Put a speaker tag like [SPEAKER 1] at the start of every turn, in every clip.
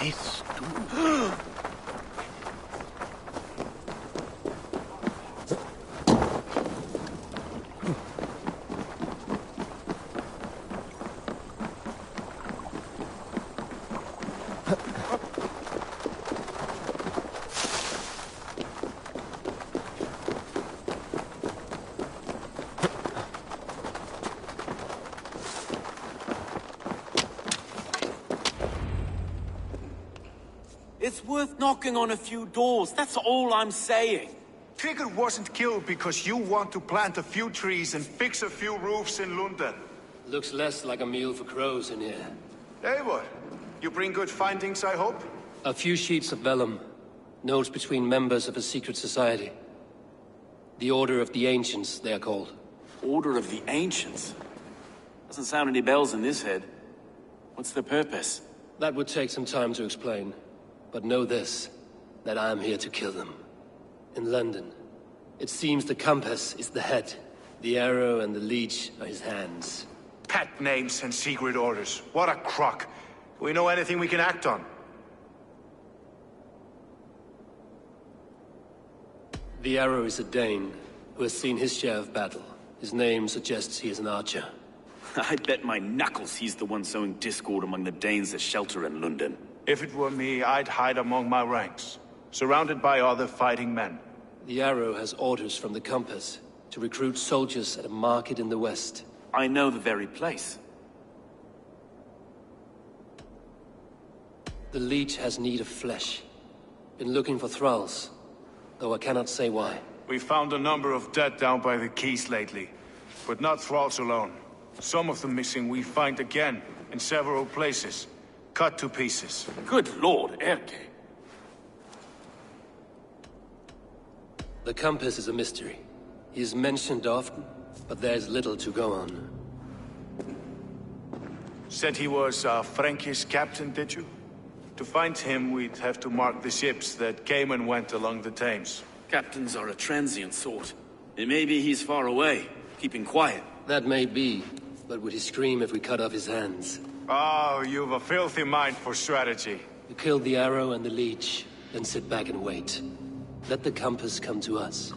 [SPEAKER 1] this do?
[SPEAKER 2] It's worth knocking on a few doors, that's all I'm saying.
[SPEAKER 3] Tigger wasn't killed because you want to plant a few trees and fix a few roofs in London.
[SPEAKER 4] Looks less like a meal for crows in here.
[SPEAKER 3] Hey, what? You bring good findings, I hope?
[SPEAKER 4] A few sheets of vellum. Notes between members of a secret society. The Order of the Ancients, they are called.
[SPEAKER 2] Order of the Ancients? Doesn't sound any bells in this head. What's their purpose?
[SPEAKER 4] That would take some time to explain. But know this, that I am here to kill them. In London, it seems the compass is the head. The arrow and the leech are his hands.
[SPEAKER 3] Pet names and secret orders. What a crock. Do we know anything we can act on?
[SPEAKER 4] The arrow is a Dane, who has seen his share of battle. His name suggests he is an archer.
[SPEAKER 2] I bet my knuckles he's the one sowing discord among the Danes that shelter in London.
[SPEAKER 3] If it were me, I'd hide among my ranks, surrounded by other fighting men.
[SPEAKER 4] The arrow has orders from the compass to recruit soldiers at a market in the west.
[SPEAKER 2] I know the very place.
[SPEAKER 4] The leech has need of flesh. Been looking for thralls, though I cannot say why.
[SPEAKER 3] We found a number of dead down by the quays lately, but not thralls alone. Some of the missing we find again, in several places. Cut to pieces.
[SPEAKER 2] Good Lord, Erke.
[SPEAKER 4] The compass is a mystery. He is mentioned often, but there is little to go on.
[SPEAKER 3] Said he was a Frankish captain, did you? To find him, we'd have to mark the ships that came and went along the Thames.
[SPEAKER 2] Captains are a transient sort. It may be he's far away, keeping quiet.
[SPEAKER 4] That may be, but would he scream if we cut off his hands?
[SPEAKER 3] Oh, you've a filthy mind for strategy.
[SPEAKER 4] You kill the arrow and the leech, then sit back and wait. Let the compass come to us.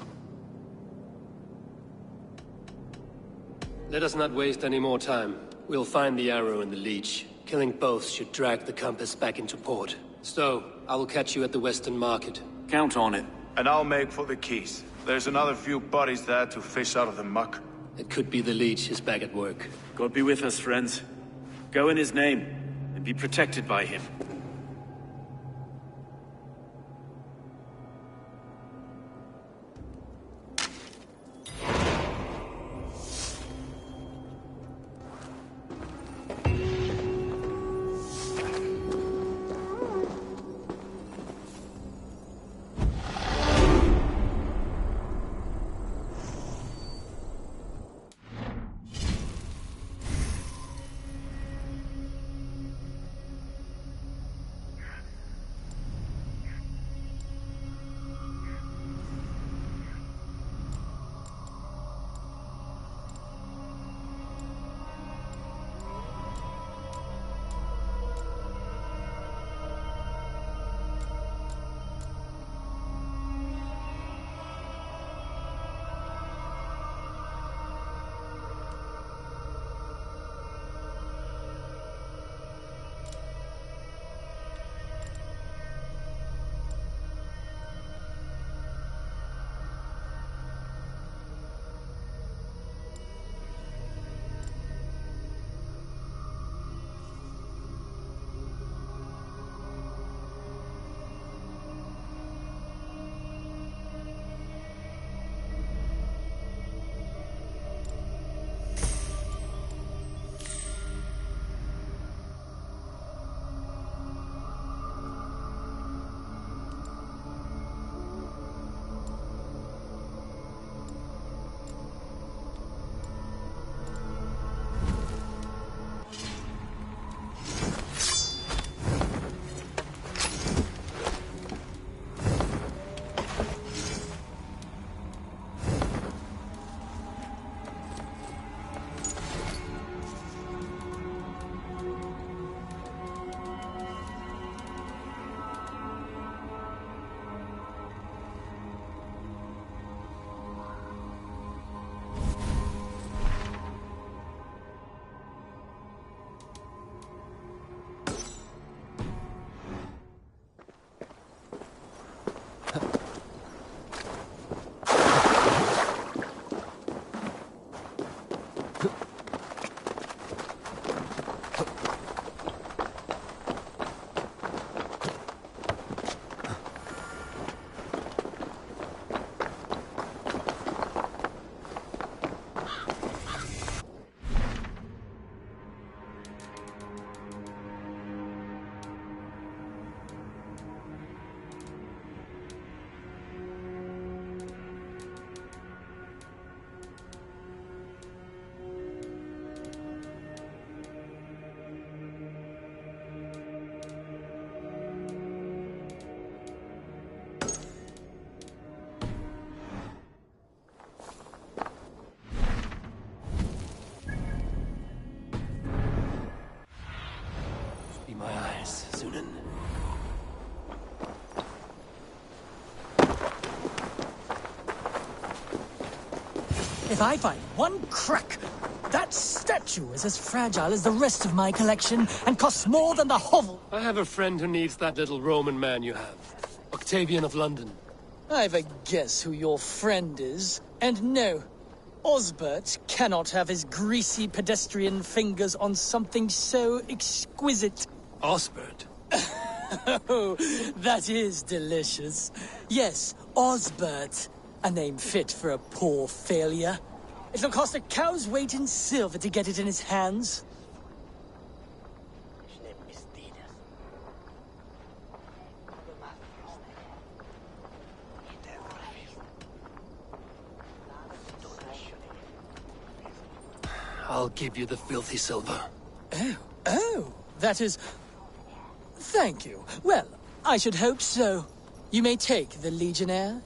[SPEAKER 4] Let us not waste any more time. We'll find the arrow and the leech. Killing both should drag the compass back into port. So, I will catch you at the Western Market.
[SPEAKER 2] Count on it.
[SPEAKER 3] And I'll make for the quays. There's another few bodies there to fish out of the muck.
[SPEAKER 4] It could be the leech is back at work.
[SPEAKER 2] God be with us, friends. Go in his name, and be protected by him.
[SPEAKER 4] Sunan.
[SPEAKER 1] If I find one crack, that statue is as fragile as the rest of my collection and costs more than the hovel.
[SPEAKER 4] I have a friend who needs that little Roman man you have. Octavian of London.
[SPEAKER 1] I've a guess who your friend is. And no, Osbert cannot have his greasy pedestrian fingers on something so exquisite.
[SPEAKER 4] Osbert?
[SPEAKER 1] Oh, that is delicious. Yes, Osbert. A name fit for a poor failure. It'll cost a cow's weight in silver to get it in his hands.
[SPEAKER 4] I'll give you the filthy silver.
[SPEAKER 1] Oh, that is... Thank you. Well, I should hope so. You may take the Legionnaire.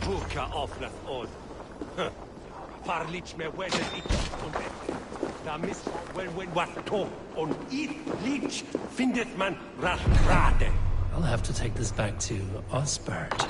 [SPEAKER 5] Buka offnet on. Farlich me wedet ik on. Da mis when was to on it lich findet man rade.
[SPEAKER 4] I'll have to take this back to Osbert.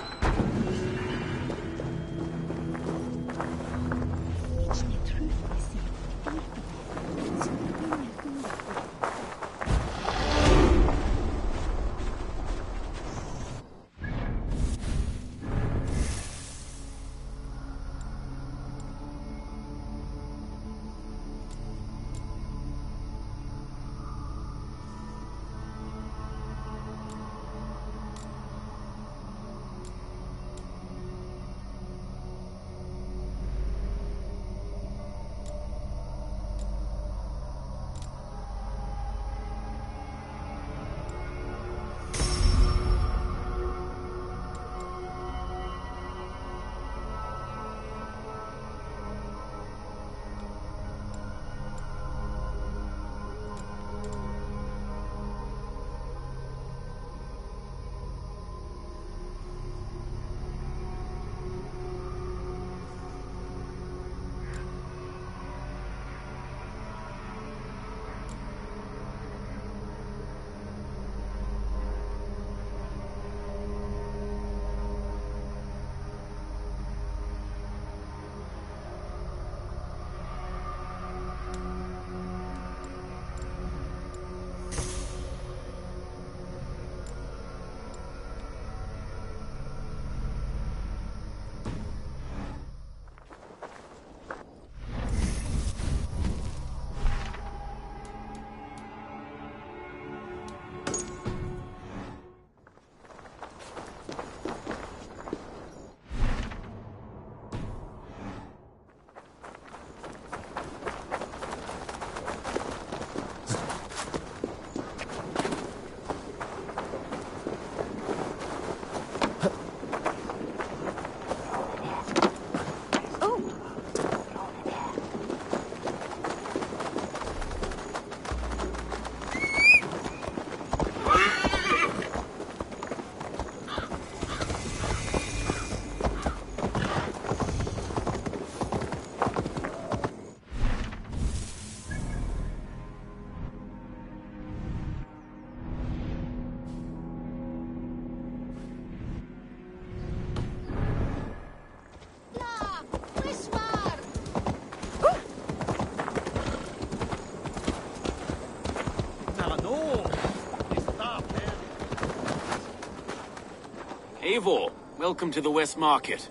[SPEAKER 2] Eivor, welcome to the West Market.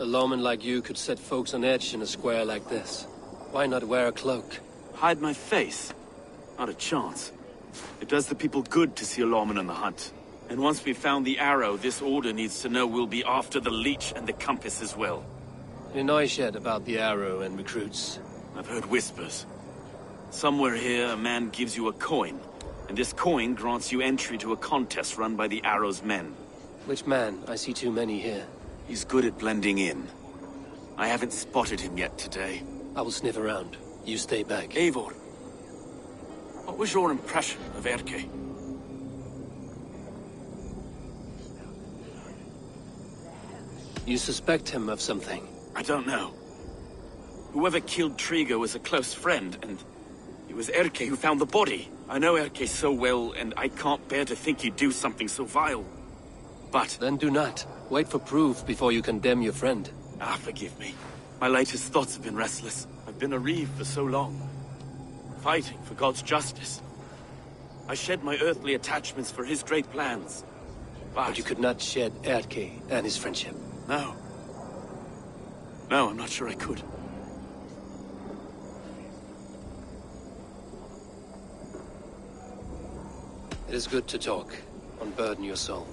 [SPEAKER 4] A lawman like you could set folks on edge in a square like this. Why not wear a cloak?
[SPEAKER 2] Hide my face? Not a chance. It does the people good to see a lawman on the hunt. And once we've found the arrow, this order needs to know we'll be after the leech and the compass as well.
[SPEAKER 4] Any noise yet about the arrow and recruits?
[SPEAKER 2] I've heard whispers. Somewhere here, a man gives you a coin, and this coin grants you entry to a contest run by the arrow's men.
[SPEAKER 4] Which man? I see too many here.
[SPEAKER 2] He's good at blending in. I haven't spotted him yet today.
[SPEAKER 4] I will sniff around. You stay back.
[SPEAKER 2] Eivor, what was your impression of Erke?
[SPEAKER 4] You suspect him of something?
[SPEAKER 2] I don't know. Whoever killed Trigo was a close friend, and it was Erke who found the body. I know Erke so well, and I can't bear to think he'd do something so vile. But...
[SPEAKER 4] Then do not. Wait for proof before you condemn your friend.
[SPEAKER 2] forgive me. My latest thoughts have been restless. I've been a reeve for so long, fighting for God's justice. I shed my earthly attachments for his great plans.
[SPEAKER 4] But you could not shed Erke and his friendship.
[SPEAKER 2] No. No, I'm not sure I could.
[SPEAKER 4] It is good to talk, unburden your soul.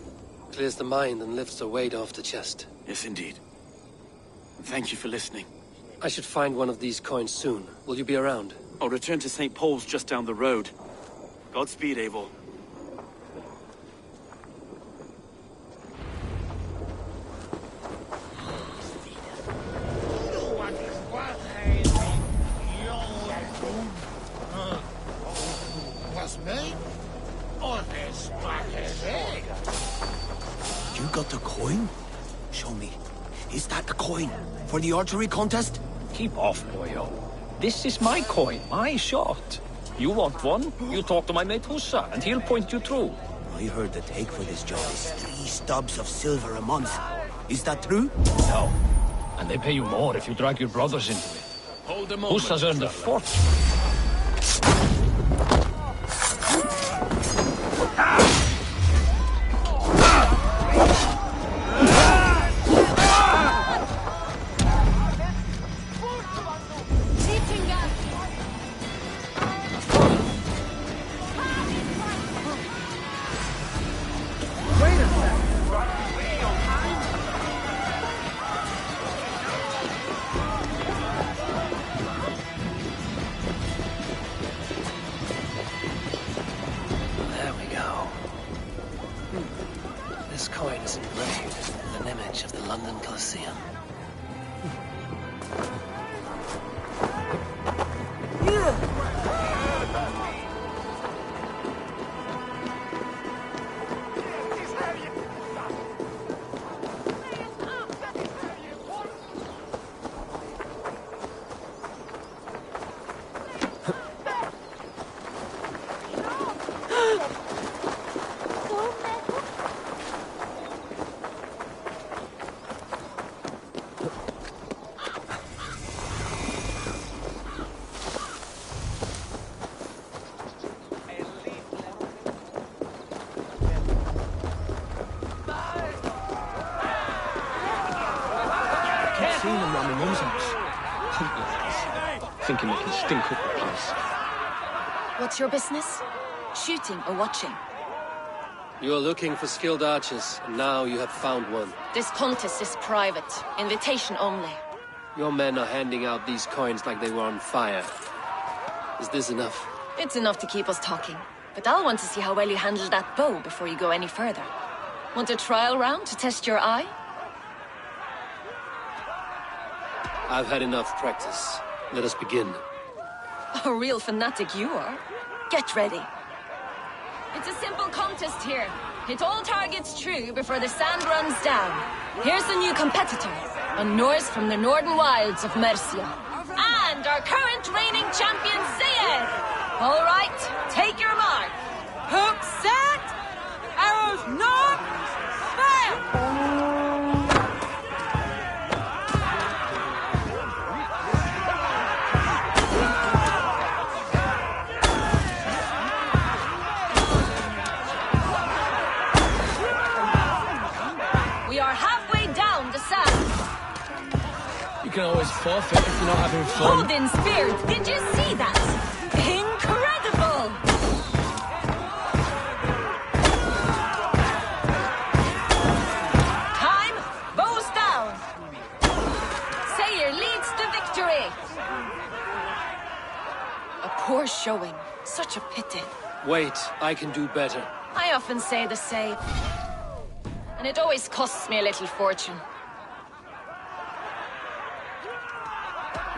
[SPEAKER 4] Clears the mind and lifts the weight off the chest.
[SPEAKER 2] Yes, indeed. And thank you for listening.
[SPEAKER 4] I should find one of these coins soon. Will you be around?
[SPEAKER 2] I'll return to St. Paul's just down the road. Godspeed, Eivor.
[SPEAKER 6] You got the coin? Show me. Is that the coin? For the archery contest?
[SPEAKER 7] Keep off, boyo. This is my coin, my shot. You want one? You talk to my mate Hussa, and he'll point you through.
[SPEAKER 6] I heard the take for this job is 3 stubs of silver a month. Is that true?
[SPEAKER 7] No. And they pay you more if you drag your brothers into it.
[SPEAKER 2] Hold them
[SPEAKER 7] Hussa's earned a fortune.
[SPEAKER 4] This coin is engraved with an image of the London Colosseum.
[SPEAKER 7] Seen them around the Mum's house. Thinking they can stink up the place.
[SPEAKER 8] What's your business? Shooting or watching?
[SPEAKER 4] You are looking for skilled archers, and now you have found one.
[SPEAKER 8] This contest is private. Invitation only.
[SPEAKER 4] Your men are handing out these coins like they were on fire. Is this enough?
[SPEAKER 8] It's enough to keep us talking. But I'll want to see how well you handle that bow before you go any further. Want a trial round to test your eye?
[SPEAKER 4] I've had enough practice. Let us begin.
[SPEAKER 8] A real fanatic you are. Get ready. It's a simple contest here. Hit all targets true before the sand runs down. Here's the new competitor, a Norse from the northern wilds of Mercia. And our current reigning champion, Seir! All right, take your mark. Hook set! Arrows knock! Fire!
[SPEAKER 7] You can always forfeit if you're not having fun.
[SPEAKER 8] Odin's spear! Did you see that? Incredible! Time, bows down! Sayer leads the victory! A poor showing. Such a pity.
[SPEAKER 4] Wait, I can do better.
[SPEAKER 8] I often say the same. And it always costs me a little fortune.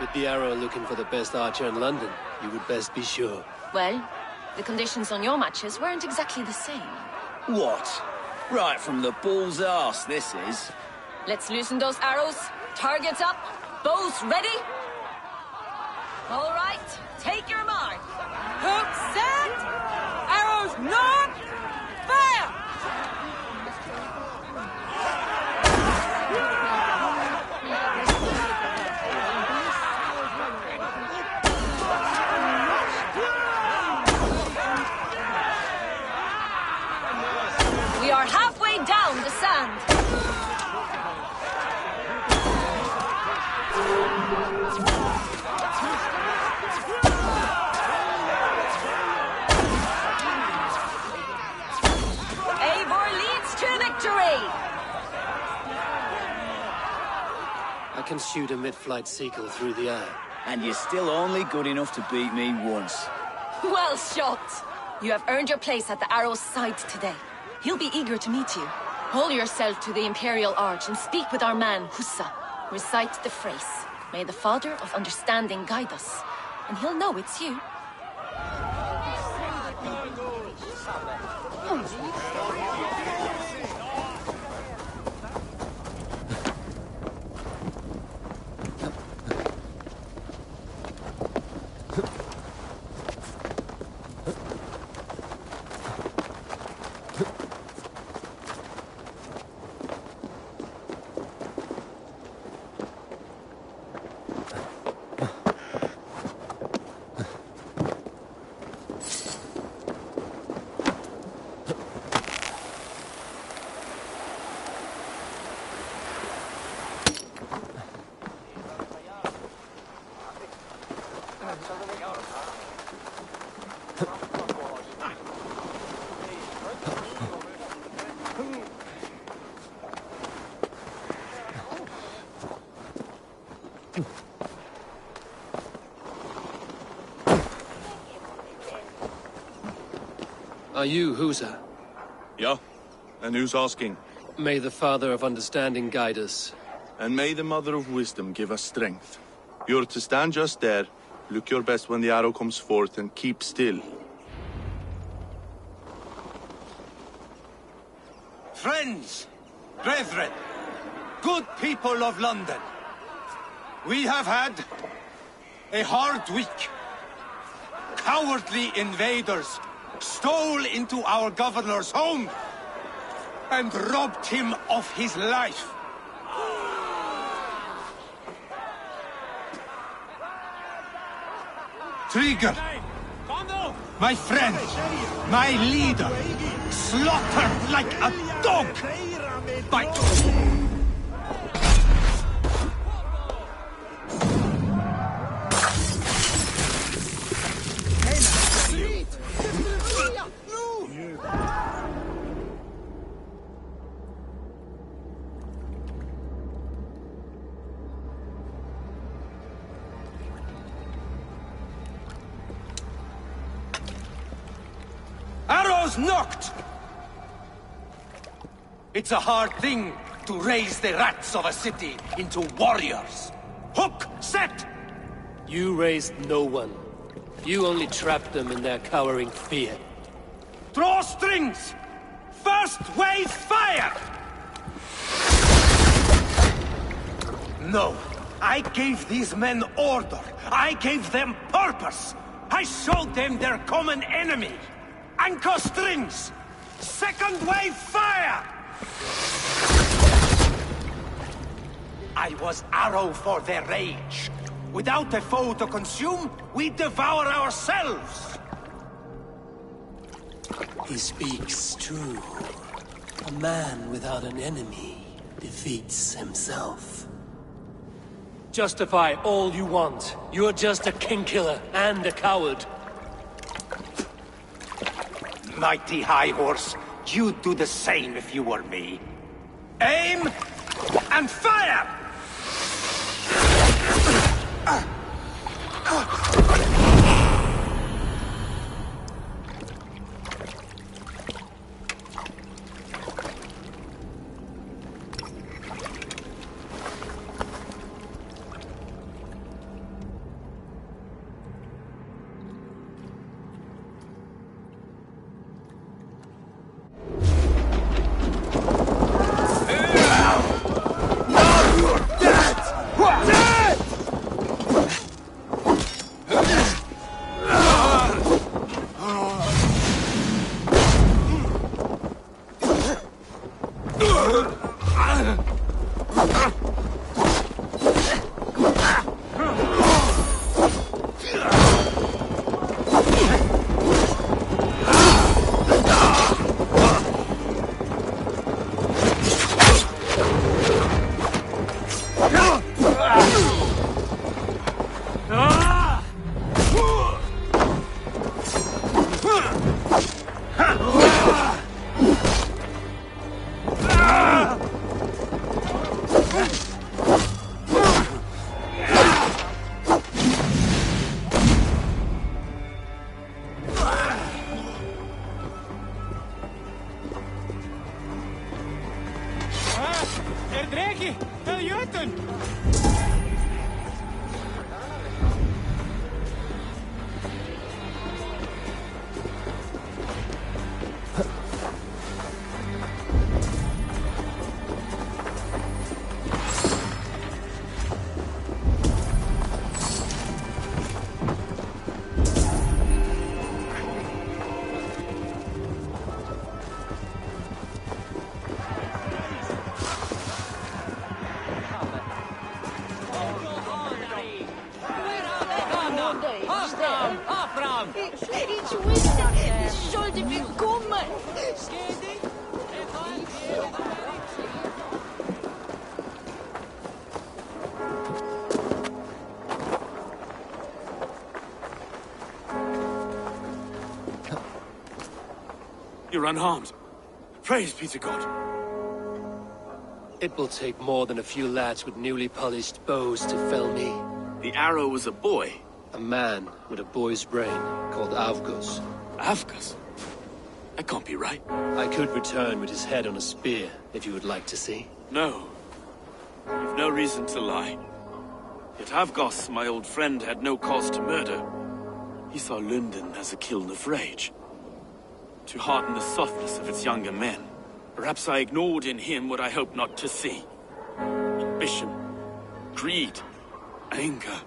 [SPEAKER 4] With the arrow looking for the best archer in London, you would best be sure.
[SPEAKER 8] Well, the conditions on your matches weren't exactly the same.
[SPEAKER 9] What? Right from the bull's ass, this is.
[SPEAKER 8] Let's loosen those arrows. Targets up. Bows ready. All right, take your mark. Hook set. North! Fire! We are halfway down the sand. Eivor leads to victory!
[SPEAKER 4] I can shoot a mid-flight seagull through the air.
[SPEAKER 9] And you're still only good enough to beat me once.
[SPEAKER 8] Well shot! You have earned your place at the Arrow's side today. He'll be eager to meet you. Hold yourself to the Imperial Arch and speak with our man, Hussa. Recite the phrase. May the Father of Understanding guide us. And he'll know it's you.
[SPEAKER 4] Are you Hussa?
[SPEAKER 10] Yeah, and who's asking?
[SPEAKER 4] May the Father of Understanding guide us.
[SPEAKER 10] And may the Mother of Wisdom give us strength. You're to stand just there, look your best when the arrow comes forth, and keep still.
[SPEAKER 6] Friends, brethren, good people of London, we have had a hard week. Cowardly invaders stole into our governor's home and robbed him of his life. Trigger, my friend, my leader, slaughtered like a dog by... Arrows knocked! It's a hard thing to raise the rats of a city into warriors. Hook, set!
[SPEAKER 4] You raised no one. You only trapped them in their cowering fear.
[SPEAKER 6] Draw strings! First wave fire! No, I gave these men order. I gave them purpose. I showed them their common enemy. Anchor strings! Second wave fire! I was arrow for their rage. Without a foe to consume, we devour ourselves!
[SPEAKER 4] He speaks true. A man without an enemy defeats himself. Justify all you want. You're just a king-killer and a coward.
[SPEAKER 6] Mighty High Horse, you'd do the same if you were me. Aim and fire!
[SPEAKER 5] Dreki, jötun!
[SPEAKER 2] You're unharmed. Praise be to God.
[SPEAKER 4] It will take more than a few lads with newly polished bows to fell me.
[SPEAKER 2] The arrow was a boy.
[SPEAKER 4] A man with a boy's brain, called Avgus.
[SPEAKER 2] Avgus? That can't be right.
[SPEAKER 4] I could return with his head on a spear, if you would like to see.
[SPEAKER 2] No. You've no reason to lie. Yet Avgos, my old friend, had no cause to murder. He saw London as a kiln of rage. To harden the softness of its younger men. Perhaps I ignored in him what I hoped not to see. Ambition, greed, anger.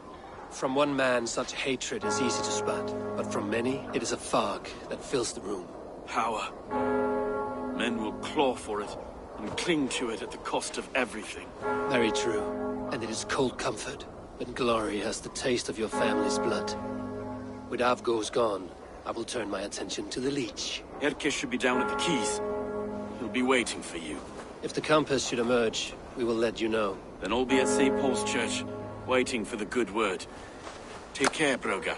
[SPEAKER 4] From one man, such hatred is easy to spot, but from many, it is a fog that fills the room.
[SPEAKER 2] Power. Men will claw for it, and cling to it at the cost of everything.
[SPEAKER 4] Very true, and it is cold comfort, when glory has the taste of your family's blood. With Avgos gone, I will turn my attention to the Leech.
[SPEAKER 2] Erke should be down at the quays. He'll be waiting for you.
[SPEAKER 4] If the Compass should emerge, we will let you know.
[SPEAKER 2] Then I'll be at St. Paul's Church, waiting for the good word. Take care, Broga.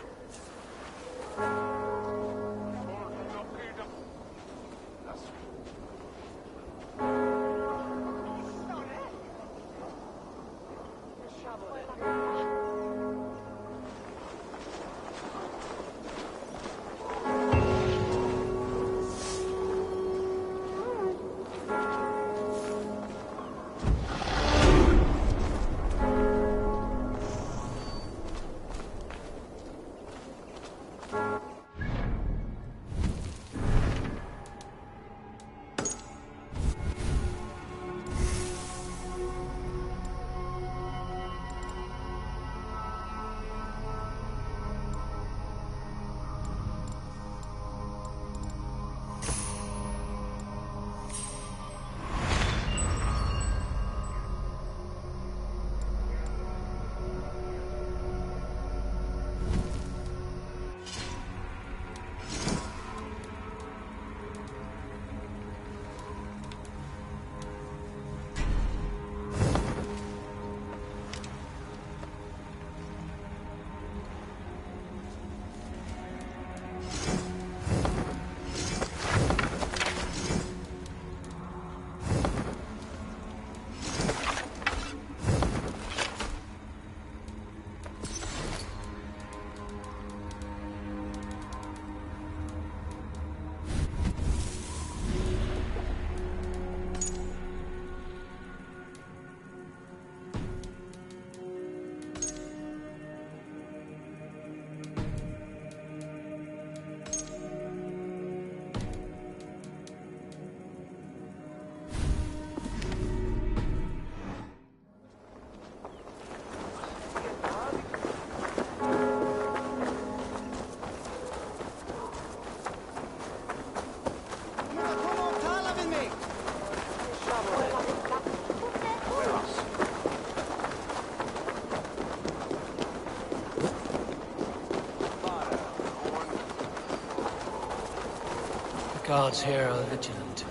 [SPEAKER 4] Guards here are vigilant.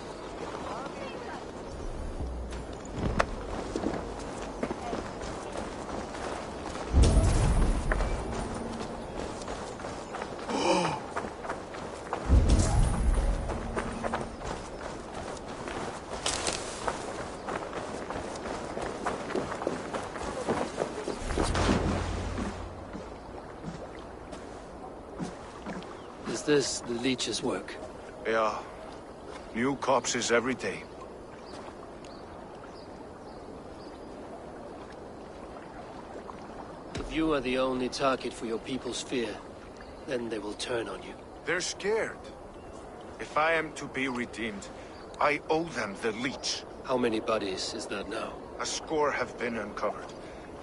[SPEAKER 4] Is this the leech's work?
[SPEAKER 3] Yeah. New corpses every day.
[SPEAKER 4] If you are the only target for your people's fear, then they will turn on you.
[SPEAKER 3] They're scared. If I am to be redeemed, I owe them the leech.
[SPEAKER 4] How many bodies is that now?
[SPEAKER 3] A score have been uncovered.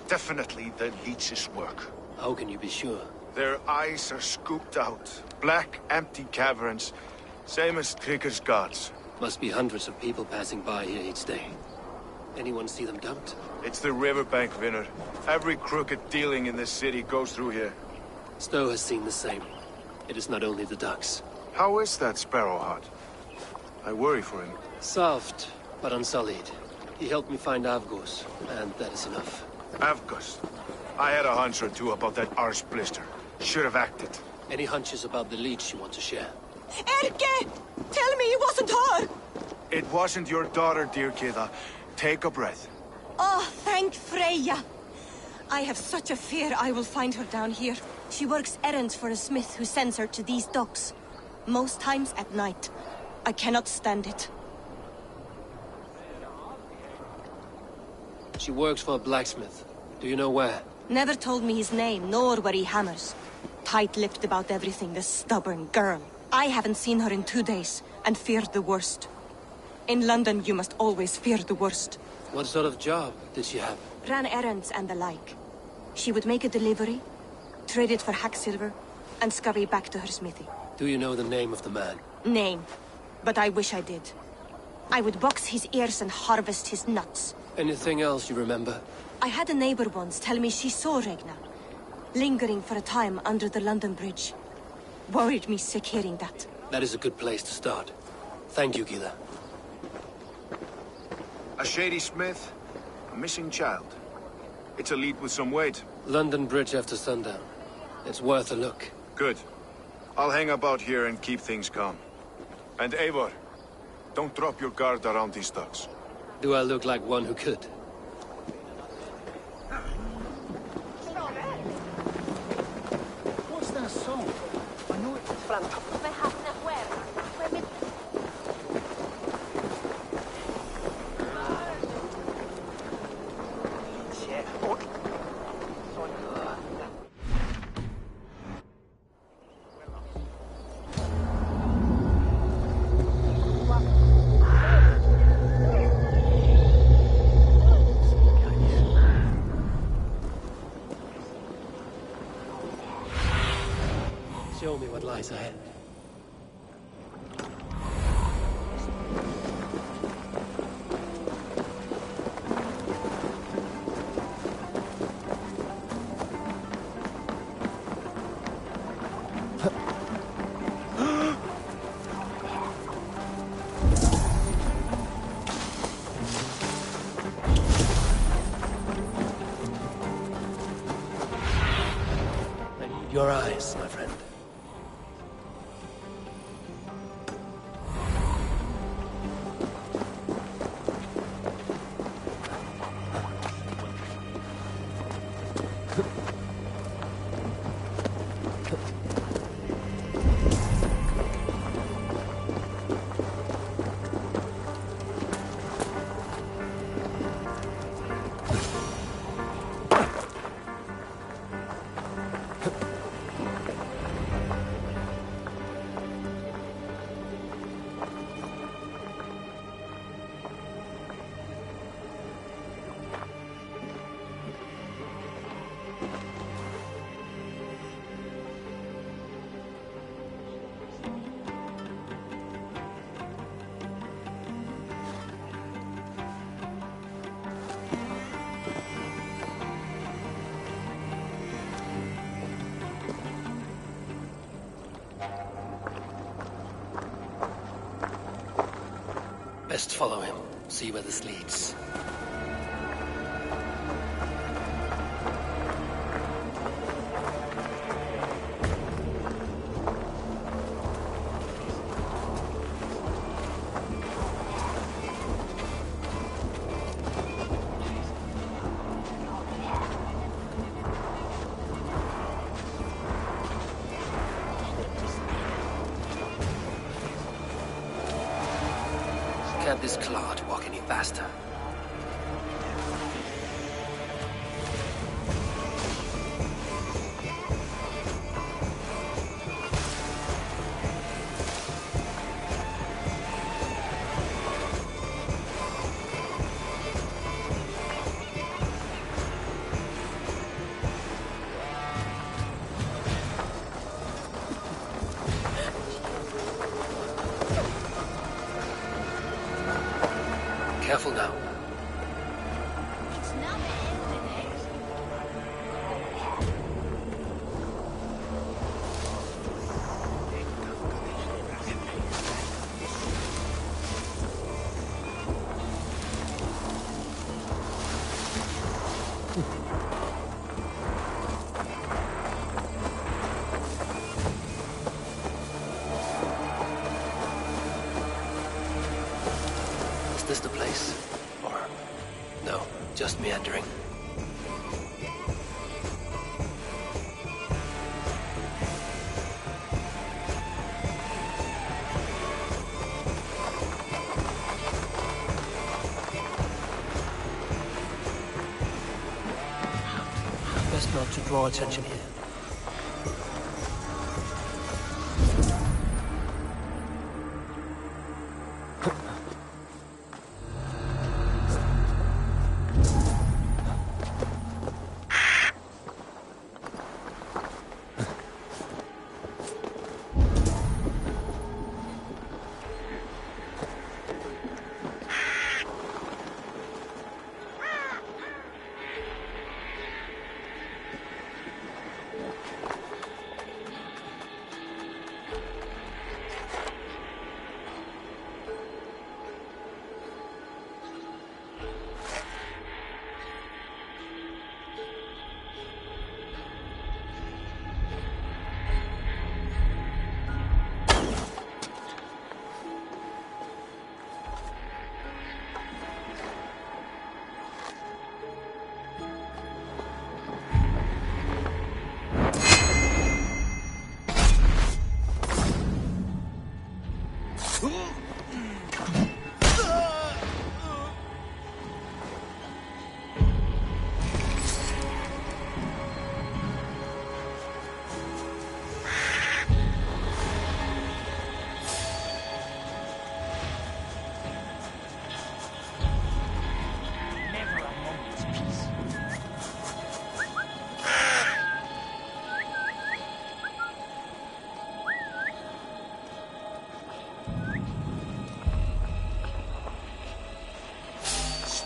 [SPEAKER 3] Definitely the leech's work.
[SPEAKER 4] How can you be sure?
[SPEAKER 3] Their eyes are scooped out. Black, empty caverns. Same as Trigger's gods.
[SPEAKER 4] Must be hundreds of people passing by here each day. Anyone see them dumped?
[SPEAKER 3] It's the riverbank, Vinner. Every crooked dealing in this city goes through here.
[SPEAKER 4] Stowe has seen the same. It is not only the ducks.
[SPEAKER 3] How is that Sparrowheart? I worry for him.
[SPEAKER 4] Soft, but unsullied. He helped me find Avgos, and that is enough.
[SPEAKER 3] Avgos. I had a hunch or two about that arse blister. Should have acted.
[SPEAKER 4] Any hunches about the leech you want to share?
[SPEAKER 11] Erke! Tell me it wasn't her!
[SPEAKER 3] It wasn't your daughter, dear Kida. Take a breath.
[SPEAKER 11] Oh, thank Freya. I have such a fear I will find her down here. She works errands for a smith who sends her to these docks. Most times at night. I cannot stand it.
[SPEAKER 4] She works for a blacksmith. Do you know where?
[SPEAKER 11] Never told me his name, nor where he hammers. Tight-lipped about everything, the stubborn girl. I haven't seen her in 2 days, and feared the worst. In London, you must always fear the worst.
[SPEAKER 4] What sort of job did she have?
[SPEAKER 11] Ran errands and the like. She would make a delivery, trade it for hack silver, and scurry back to her smithy.
[SPEAKER 4] Do you know the name of the man?
[SPEAKER 11] Name. But I wish I did. I would box his ears and harvest his nuts.
[SPEAKER 4] Anything else you remember?
[SPEAKER 11] I had a neighbor once tell me she saw Regna, lingering for a time under the London Bridge. Worried me sick hearing that.
[SPEAKER 4] That is a good place to start. Thank you, Gila.
[SPEAKER 3] A shady smith, a missing child. It's a lead with some weight.
[SPEAKER 4] London Bridge after sundown. It's worth a look.
[SPEAKER 3] Good. I'll hang about here and keep things calm. And Eivor, don't drop your guard around these docks.
[SPEAKER 4] Do I look like one who could?
[SPEAKER 1] What's that song? I know it's
[SPEAKER 4] Show me what lies ahead. I need your eyes, my friend. Best follow him. See where this leads. Can't this clod walk any faster? Careful now. Is this the place? Or... no, just meandering. Best not to draw attention here.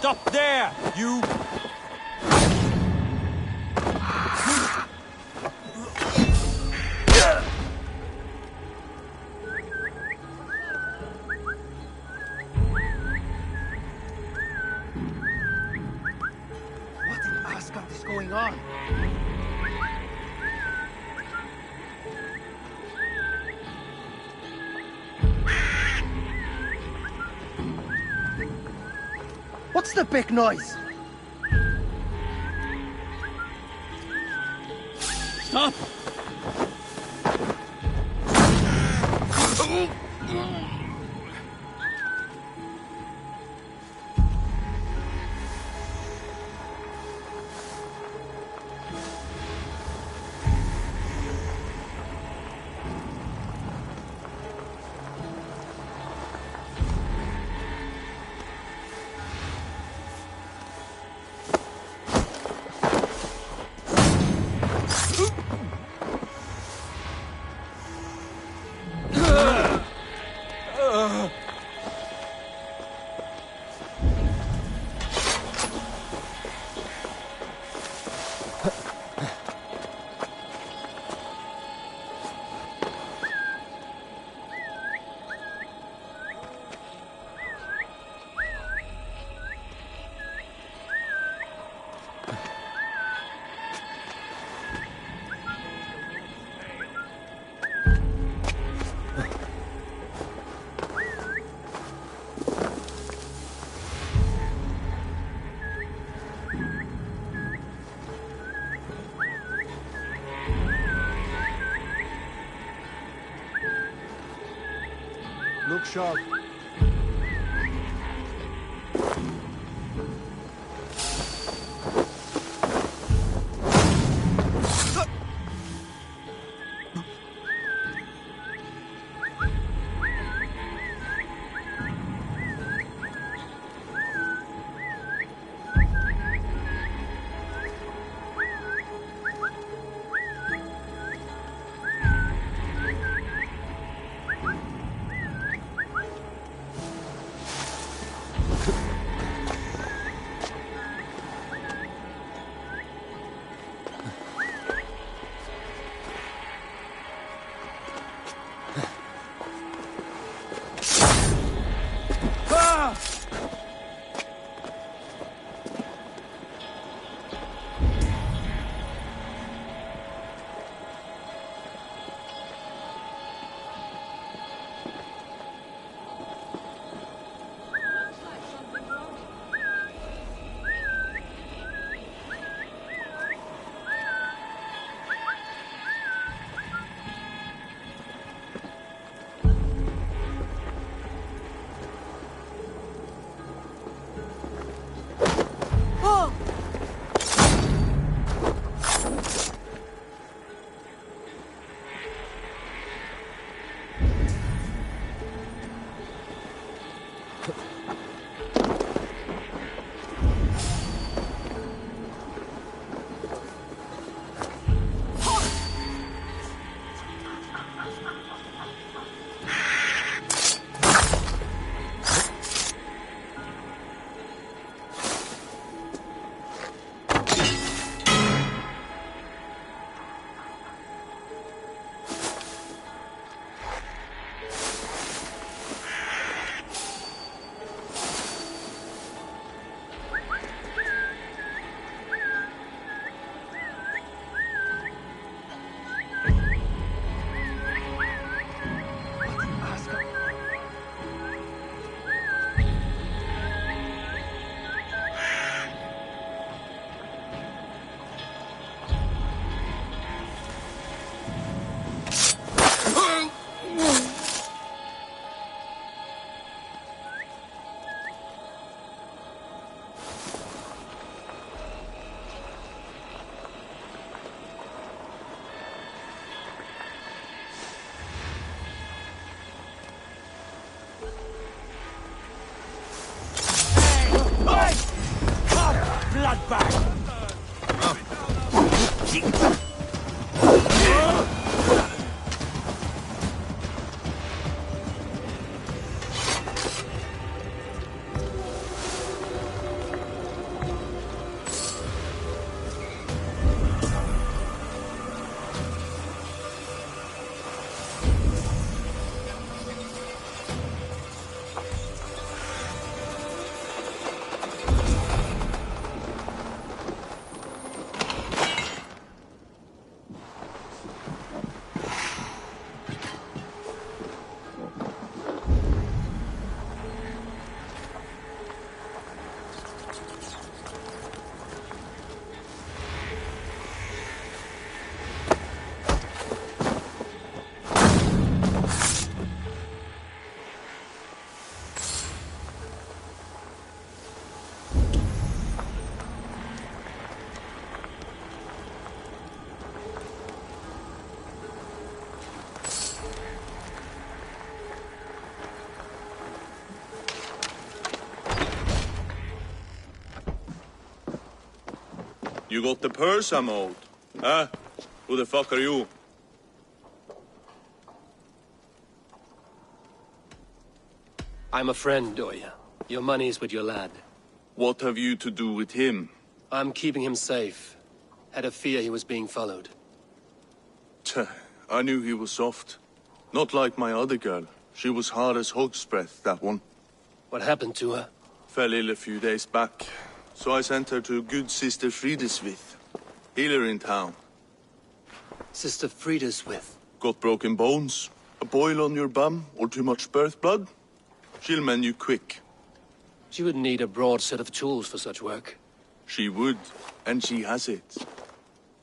[SPEAKER 5] Stop there, you!
[SPEAKER 6] What in Asgard is going on? What's the big noise?
[SPEAKER 2] Stop!
[SPEAKER 5] shot. Bloodbath!
[SPEAKER 10] You got the purse I'm owed? Huh? Who the fuck are you?
[SPEAKER 4] I'm a friend, Oya. Your money's with your lad.
[SPEAKER 10] What have you to do with him?
[SPEAKER 4] I'm keeping him safe. Had a fear he was being followed.
[SPEAKER 10] Tch, I knew he was soft. Not like my other girl. She was hard as hog's breath, that one.
[SPEAKER 4] What happened to her?
[SPEAKER 10] Fell ill a few days back. So I sent her to good Sister Frideswith. Healer in town.
[SPEAKER 4] Sister Frideswith?
[SPEAKER 10] Got broken bones, a boil on your bum, or too much birth blood? She'll mend you quick.
[SPEAKER 4] She would need a broad set of tools for such work.
[SPEAKER 10] She would, and she has it.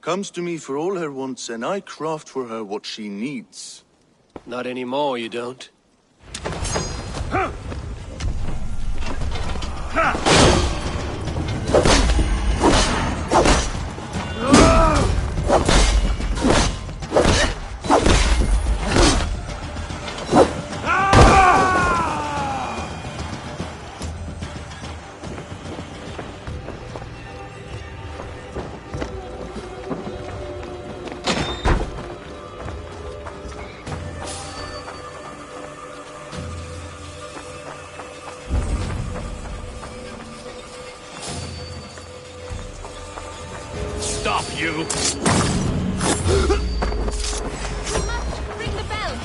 [SPEAKER 10] Comes to me for all her wants, and I craft for her what she needs.
[SPEAKER 4] Not anymore, you don't.
[SPEAKER 2] Stop, you!
[SPEAKER 8] We must ring the bell.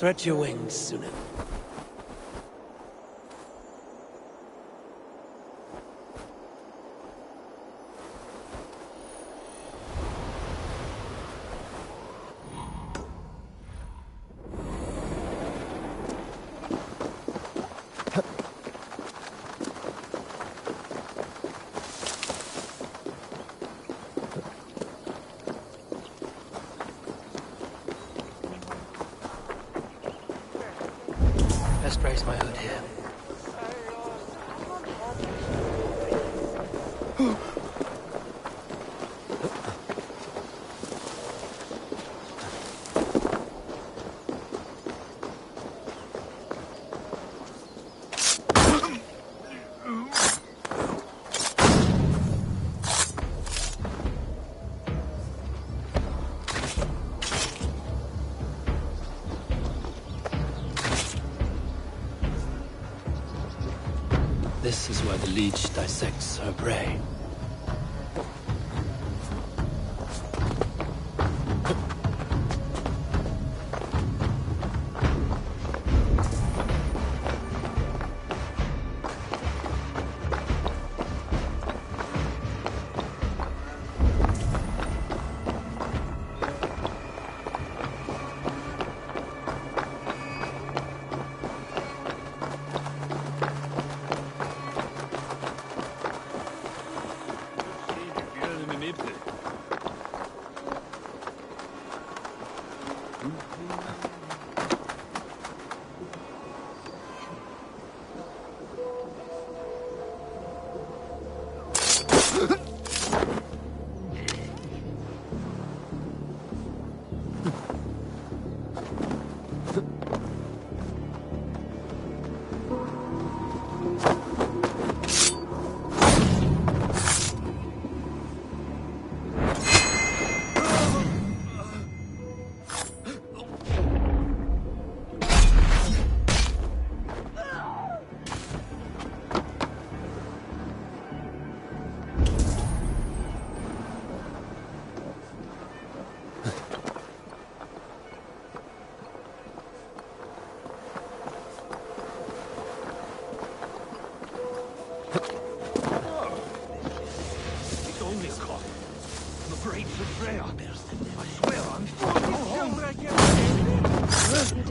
[SPEAKER 6] Stretch your wings, Suna.
[SPEAKER 1] Best raise my hood here.
[SPEAKER 4] This is where the leech dissects her prey.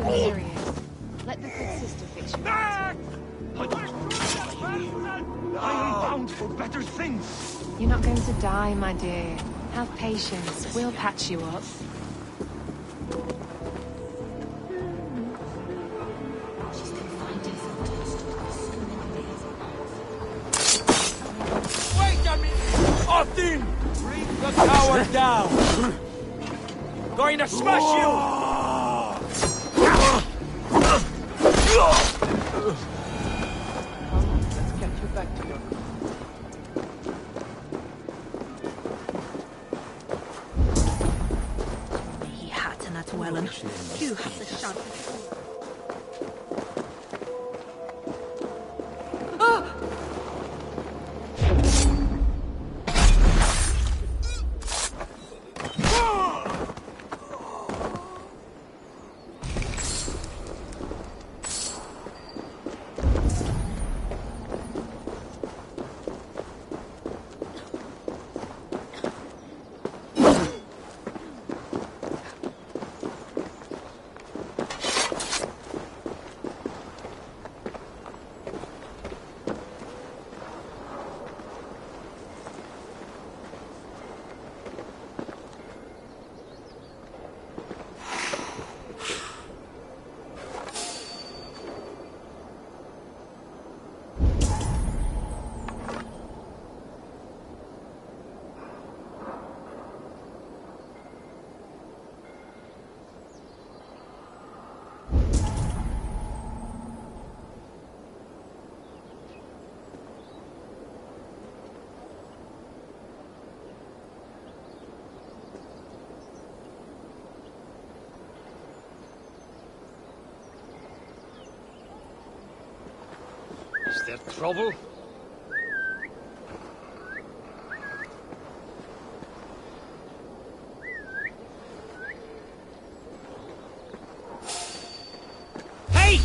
[SPEAKER 12] delirious. Let the good sister fix you.
[SPEAKER 5] I am bound for better things.
[SPEAKER 12] You're not going to die, my dear. Have patience. We'll patch you up.
[SPEAKER 5] Wait a minute! Austin! Bring the tower down! Going to smash you! Let's get you back to your...
[SPEAKER 11] He hatten at Wellen. You have the sharp.
[SPEAKER 5] Is there trouble? Hey!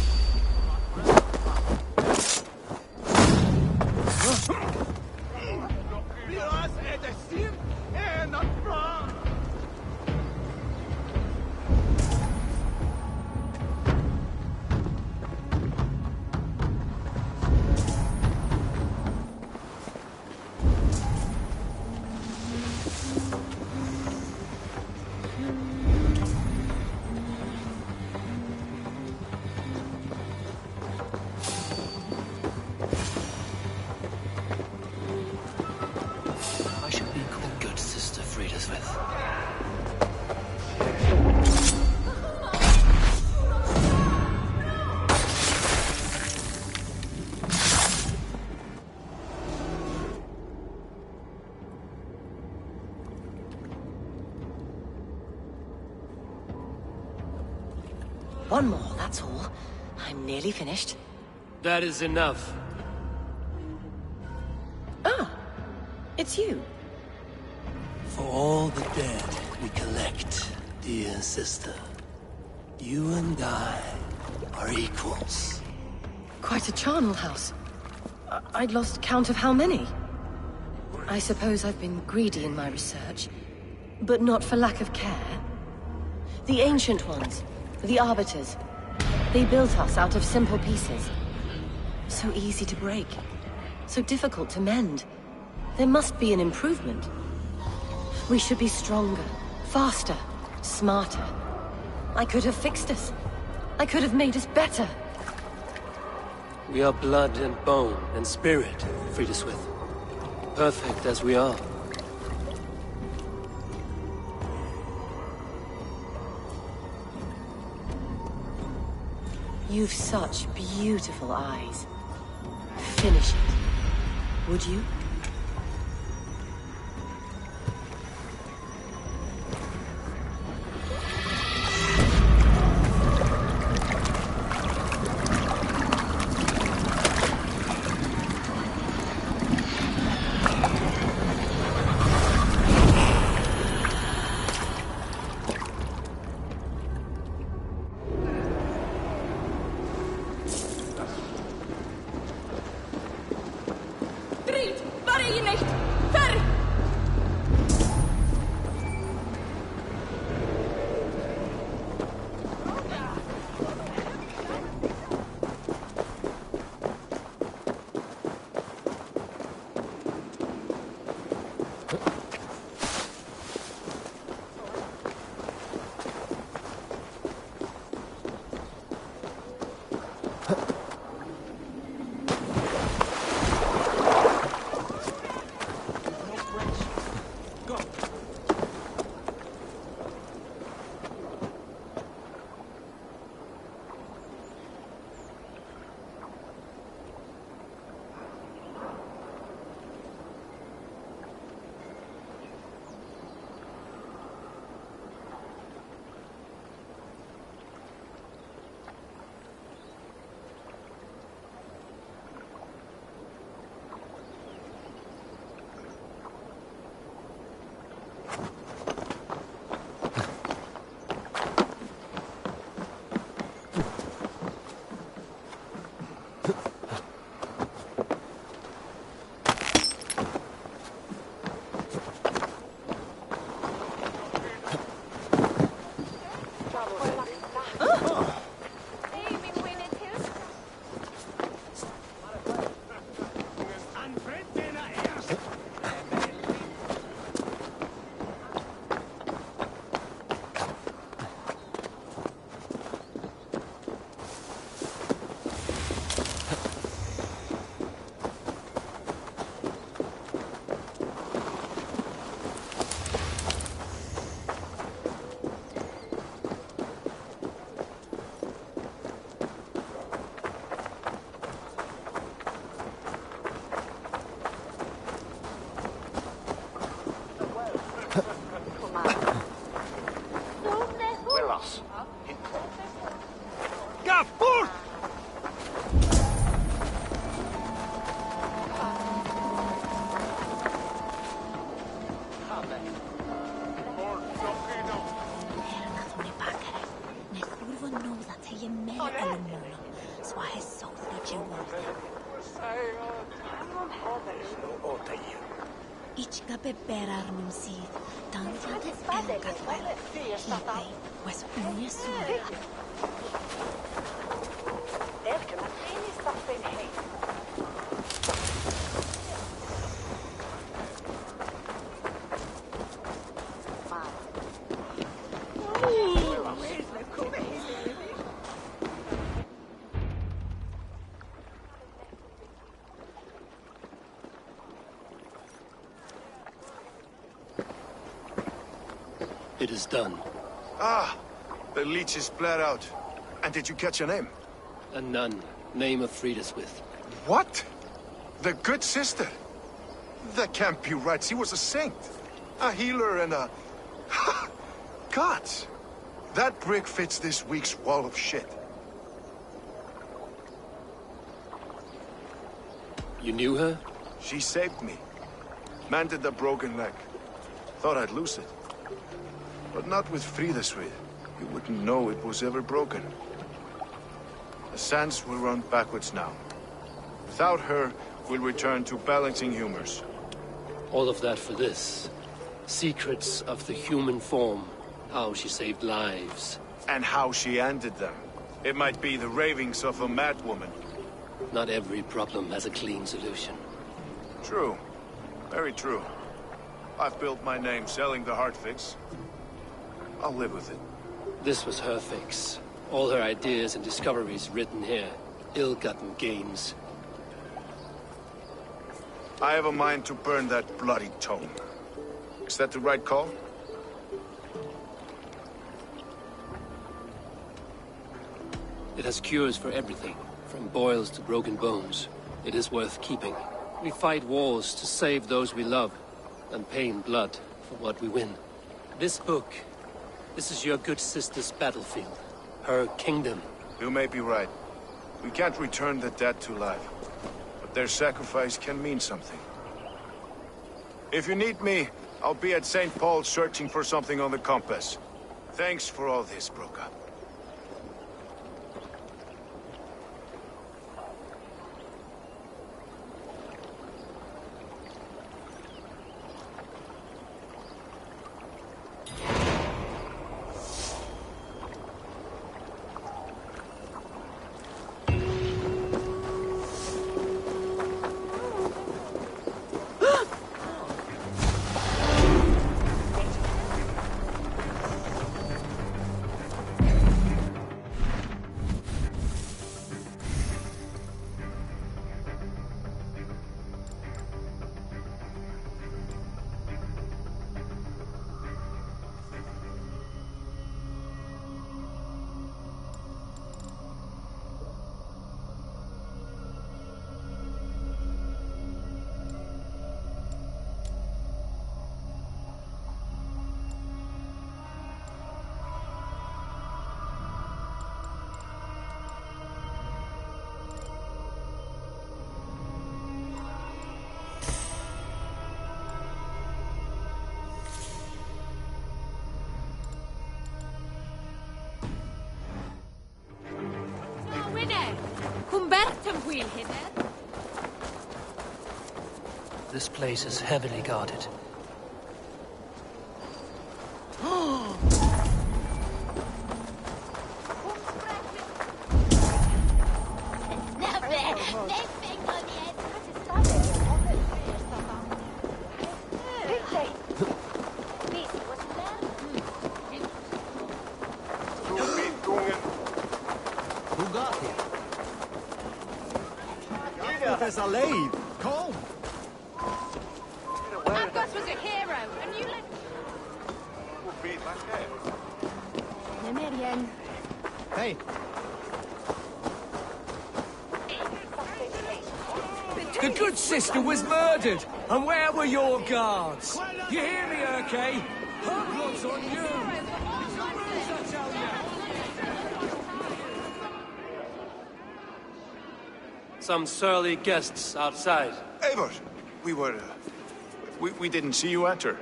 [SPEAKER 4] I should be called good sister Friedeswith.
[SPEAKER 11] One more, that's all. I'm nearly finished.
[SPEAKER 4] That is enough.
[SPEAKER 11] Ah, it's you.
[SPEAKER 13] For all the dead we collect, dear sister, you and I are equals.
[SPEAKER 11] Quite a charnel house. I'd lost count of how many. I suppose I've been greedy in my research, but not for lack of care. The Ancient Ones, the Arbiters, they built us out of simple pieces. So easy to break, so difficult to mend. There must be an improvement. We should be stronger, faster, smarter. I could have fixed us. I could have made us better.
[SPEAKER 4] We are blood and bone and spirit, Friedeswith. Perfect as we are.
[SPEAKER 11] You've such beautiful eyes. Finish it, would you?
[SPEAKER 8] Street!
[SPEAKER 6] forth!
[SPEAKER 14] Ichka beberar num sydd, dandiad elgadwel, hydau, wes unia sŵr.
[SPEAKER 4] It is done.
[SPEAKER 3] Ah, the leech is bled out. And did you catch her name?
[SPEAKER 4] A nun, name of Friedaswith.
[SPEAKER 3] What? The good sister? That can't be right. She was a saint. A healer and a... Gods! That brick fits this week's wall of shit.
[SPEAKER 4] You knew her?
[SPEAKER 3] She saved me. Mended the broken leg. Thought I'd lose it. But not with Friedaswith. You wouldn't know it was ever broken. The sands will run backwards now. Without her, we'll return to balancing humors.
[SPEAKER 4] All of that for this. Secrets of the human form. How she saved lives.
[SPEAKER 3] And how she ended them. It might be the ravings of a madwoman.
[SPEAKER 4] Not every problem has a clean solution.
[SPEAKER 3] True. Very true. I've built my name selling the heart fix. I'll live with it.
[SPEAKER 4] This was her fix. All her ideas and discoveries written here. Ill-gotten gains.
[SPEAKER 3] I have a mind to burn that bloody tome. Is that the right call?
[SPEAKER 4] It has cures for everything, from boils to broken bones. It is worth keeping. We fight wars to save those we love, and pay in blood for what we win. This book, this is your good sister's battlefield. Her kingdom.
[SPEAKER 3] You may be right. We can't return the dead to life. But their sacrifice can mean something. If you need me, I'll be at St. Paul's searching for something on the compass. Thanks for all this, Broka.
[SPEAKER 13] This place is heavily guarded.
[SPEAKER 15] Hey!
[SPEAKER 5] The good sister was murdered, and where were your guards? You hear me, Urke? Her blood's on you! It's a bruise, I tell you!
[SPEAKER 4] Some surly guests outside.
[SPEAKER 3] Eivor, we didn't see you enter.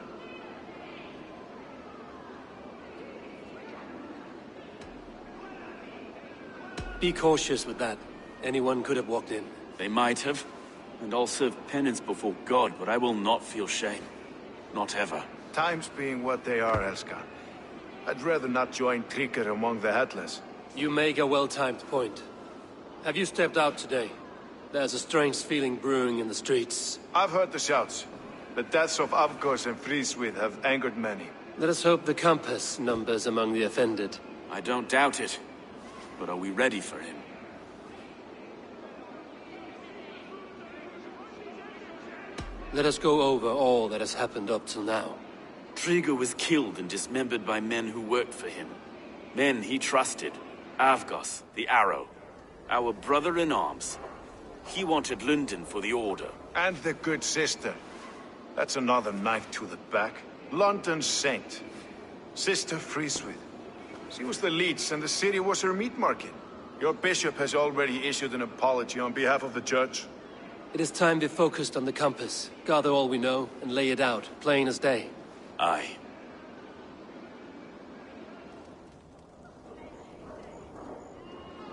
[SPEAKER 4] Be cautious with that. Anyone could have walked in.
[SPEAKER 2] They might have. And I'll serve penance before God, but I will not feel shame. Not ever.
[SPEAKER 3] Times being what they are, Elskar. I'd rather not join Tryggr among the Headless.
[SPEAKER 4] You make a well-timed point. Have you stepped out today? There's a strange feeling brewing in the streets.
[SPEAKER 3] I've heard the shouts. The deaths of Avgos and Fríswith have angered many.
[SPEAKER 4] Let us hope the Compass numbers among the offended.
[SPEAKER 2] I don't doubt it. But are we ready for him?
[SPEAKER 4] Let us go over all that has happened up till now.
[SPEAKER 2] Tryggr was killed and dismembered by men who worked for him. Men he trusted. Avgos, the Arrow. Our brother-in-arms. He wanted London for the Order.
[SPEAKER 3] And the good sister. That's another knife to the back. London's saint. Sister Fríswith. She was the leech and the city was her meat market. Your bishop has already issued an apology on behalf of the church.
[SPEAKER 4] It is time we focused on the Compass. Gather all we know and lay it out, plain as day.
[SPEAKER 2] Aye.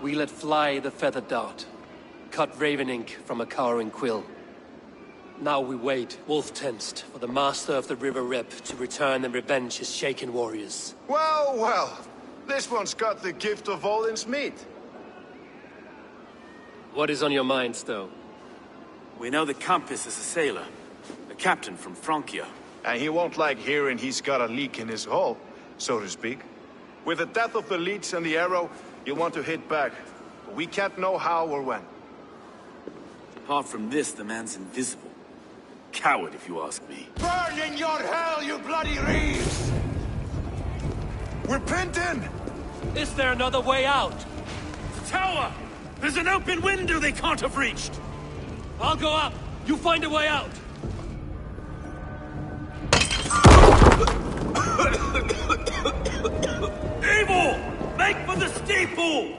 [SPEAKER 4] We let fly the feather dart. Cut raven ink from a cowering quill. Now we wait, wolf-tensed, for the master of the River Rep to return and revenge his shaken warriors.
[SPEAKER 3] Well, well. This one's got the gift of Odin's meat.
[SPEAKER 4] What is on your mind, Stowe?
[SPEAKER 2] We know the Compass is a sailor. A captain from Francia.
[SPEAKER 3] And he won't like hearing he's got a leak in his hull, so to speak. With the death of the leech and the Arrow, you'll want to hit back. But we can't know how or when.
[SPEAKER 2] Apart from this, the man's invisible. Coward, if you ask me.
[SPEAKER 6] Burn in your hell, you bloody reeves!
[SPEAKER 3] We're pinned in!
[SPEAKER 4] Is there another way out?
[SPEAKER 2] The tower! There's an open window they can't have reached!
[SPEAKER 4] I'll go up! You find a way out!
[SPEAKER 2] Evil! Make for the steeple!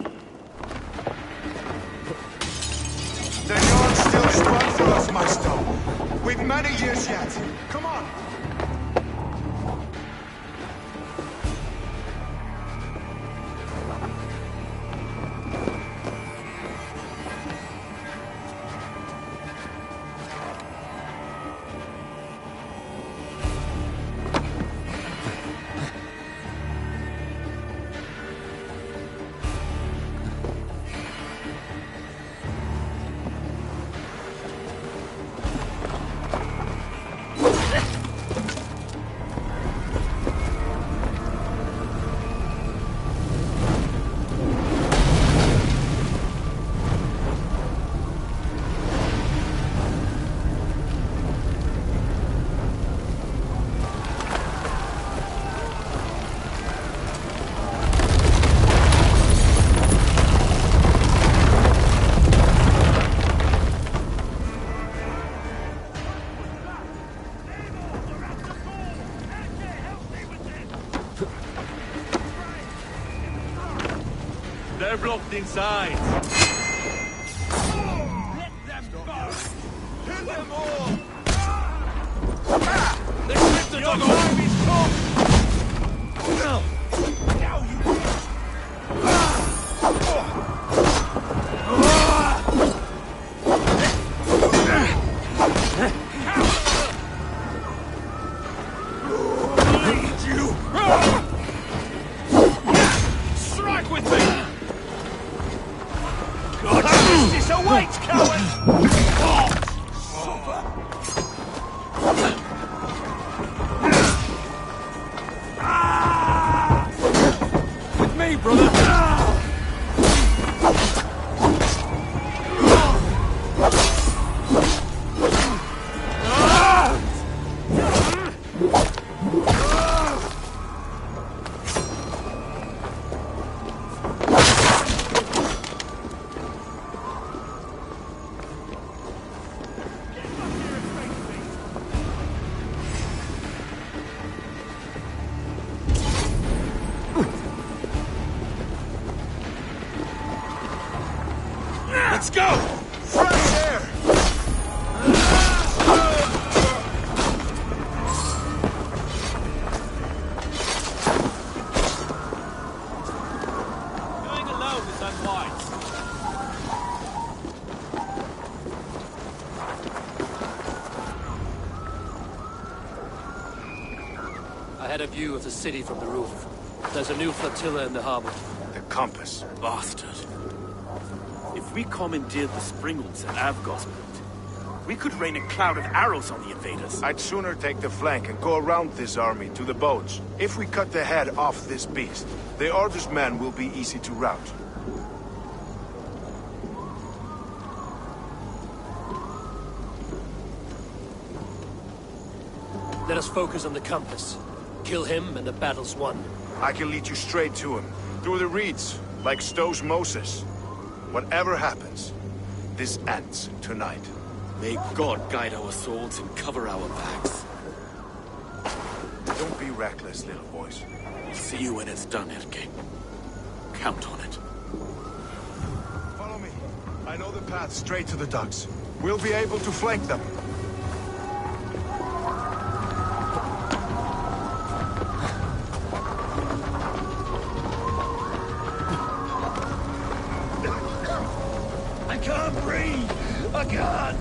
[SPEAKER 3] The yard's still strong for us, my Stowe. We've many years yet. Come on!
[SPEAKER 10] They're blocked inside.
[SPEAKER 6] Let them go! Kill them all!
[SPEAKER 10] They ripped the dog
[SPEAKER 6] Time is come!
[SPEAKER 10] off!
[SPEAKER 6] Now you
[SPEAKER 10] Lead you!
[SPEAKER 6] strike with me! God, justice awaits, coward!
[SPEAKER 10] With me, brother!
[SPEAKER 2] Let's go!
[SPEAKER 4] had a view of the city from the roof. There's a new flotilla in the harbor.
[SPEAKER 3] The compass.
[SPEAKER 2] Bastard. If we commandeered the springles at Avgosport, we could rain a cloud of arrows on the invaders.
[SPEAKER 3] I'd sooner take the flank and go around this army to the boats. If we cut the head off this beast, the Order's men will be easy to rout.
[SPEAKER 4] Let us focus on the compass. Kill him and the battle's won.
[SPEAKER 3] I can lead you straight to him, through the reeds, like Stowe's Moses. Whatever happens, this ends tonight.
[SPEAKER 2] May God guide our swords and cover our backs.
[SPEAKER 3] Don't be reckless, little boys.
[SPEAKER 2] We'll see you when it's done, Erke. Count on it.
[SPEAKER 3] Follow me. I know the path straight to the docks. We'll be able to flank them.
[SPEAKER 6] I can't breathe! I can't!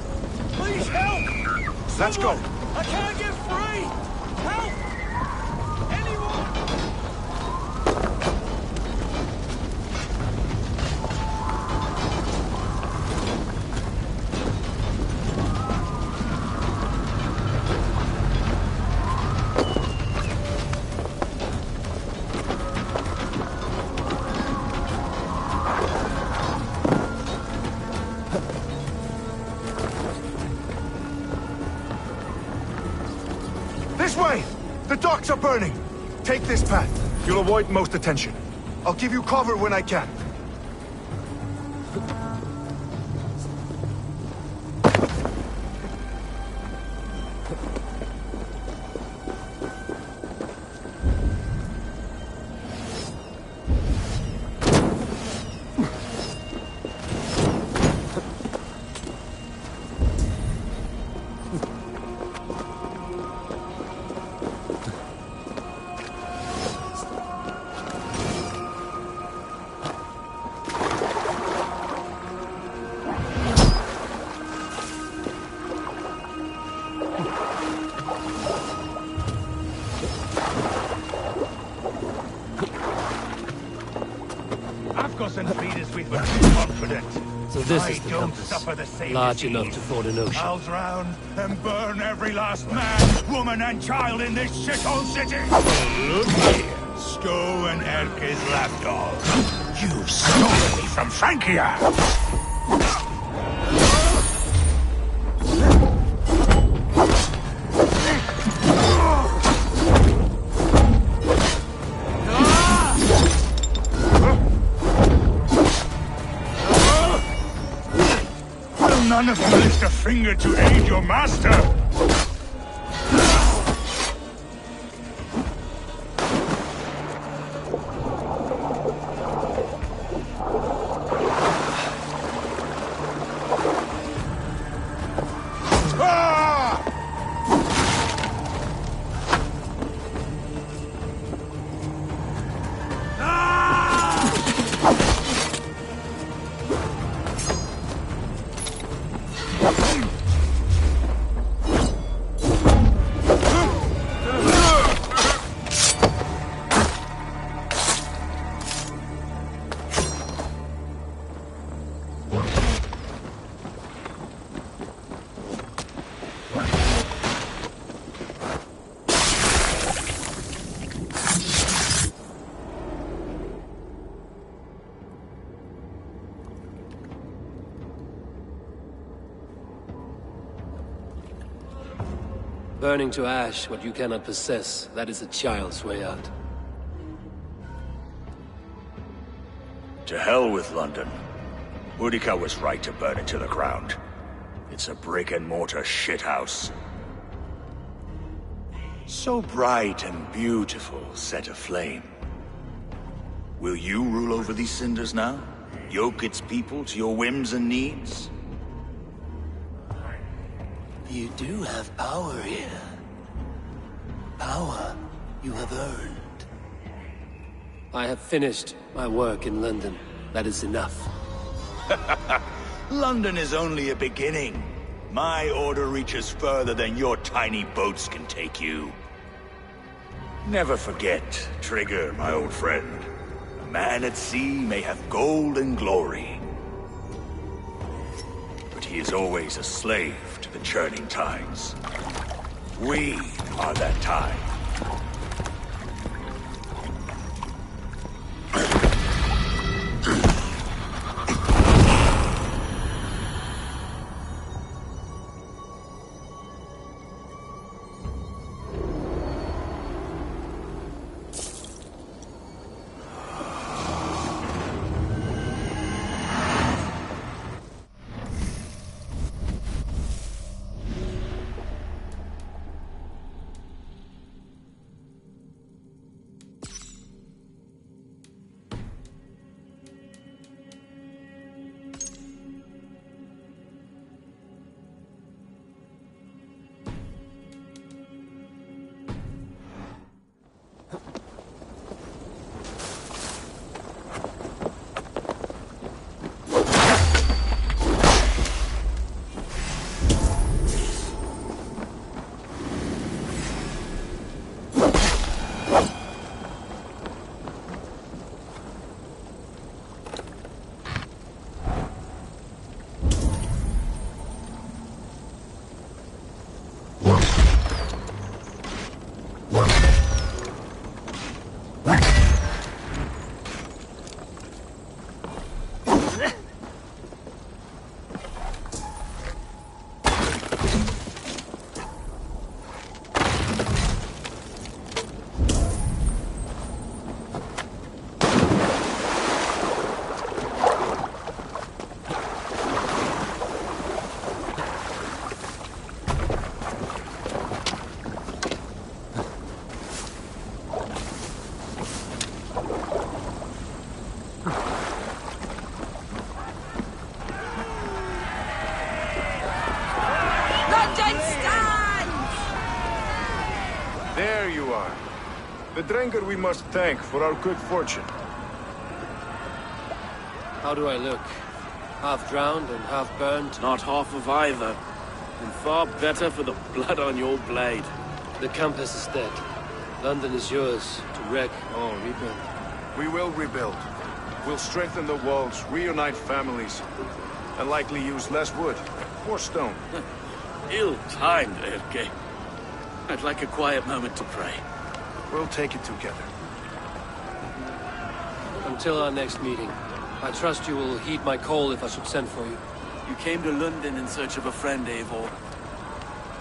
[SPEAKER 6] Please help!
[SPEAKER 3] Let's go!
[SPEAKER 6] I can't get free! Help! Anyone!
[SPEAKER 3] This way! The docks are burning! Take this path. You'll avoid most attention. I'll give you cover when I can.
[SPEAKER 6] And feeders we were too confident.
[SPEAKER 4] So this is
[SPEAKER 6] I
[SPEAKER 4] the
[SPEAKER 6] don't
[SPEAKER 4] compass.
[SPEAKER 6] suffer the same
[SPEAKER 4] Large
[SPEAKER 6] disease.
[SPEAKER 4] enough to ford an ocean.
[SPEAKER 6] I'll drown and burn every last man, woman, and child in this shithole city. Look here, Stowe and Erke's lapdog. You've stolen me from Francia. None of you lift a finger to aid your master!
[SPEAKER 4] Burning to ash what you cannot possess, that is a child's way out.
[SPEAKER 15] To hell with London. Boudica was right to burn it to the ground. It's a brick-and-mortar shithouse. So bright and beautiful, set aflame. Will you rule over these cinders now? Yoke its people to your whims and needs?
[SPEAKER 13] You do have power here. Power you have earned.
[SPEAKER 4] I have finished my work in London. That is enough.
[SPEAKER 15] London is only a beginning. My order reaches further than your tiny boats can take you. Never forget, Trigger, my old friend. A man at sea may have gold and glory, but he is always a slave to the churning tides. We are that tide.
[SPEAKER 3] There you are. The Drenker we must thank for our good fortune.
[SPEAKER 4] How do I look? Half drowned and half burned?
[SPEAKER 2] Not half of either. And far better for the blood on your blade.
[SPEAKER 4] The Compass is dead. London is yours, to wreck or rebuild.
[SPEAKER 3] We will rebuild. We'll strengthen the walls, reunite families, and likely use less wood. More stone.
[SPEAKER 2] Ill-timed, Erke. I'd like a quiet moment to pray.
[SPEAKER 3] We'll take it together.
[SPEAKER 4] Until our next meeting, I trust you will heed my call if I should send for you.
[SPEAKER 2] You came to London in search of a friend, Eivor.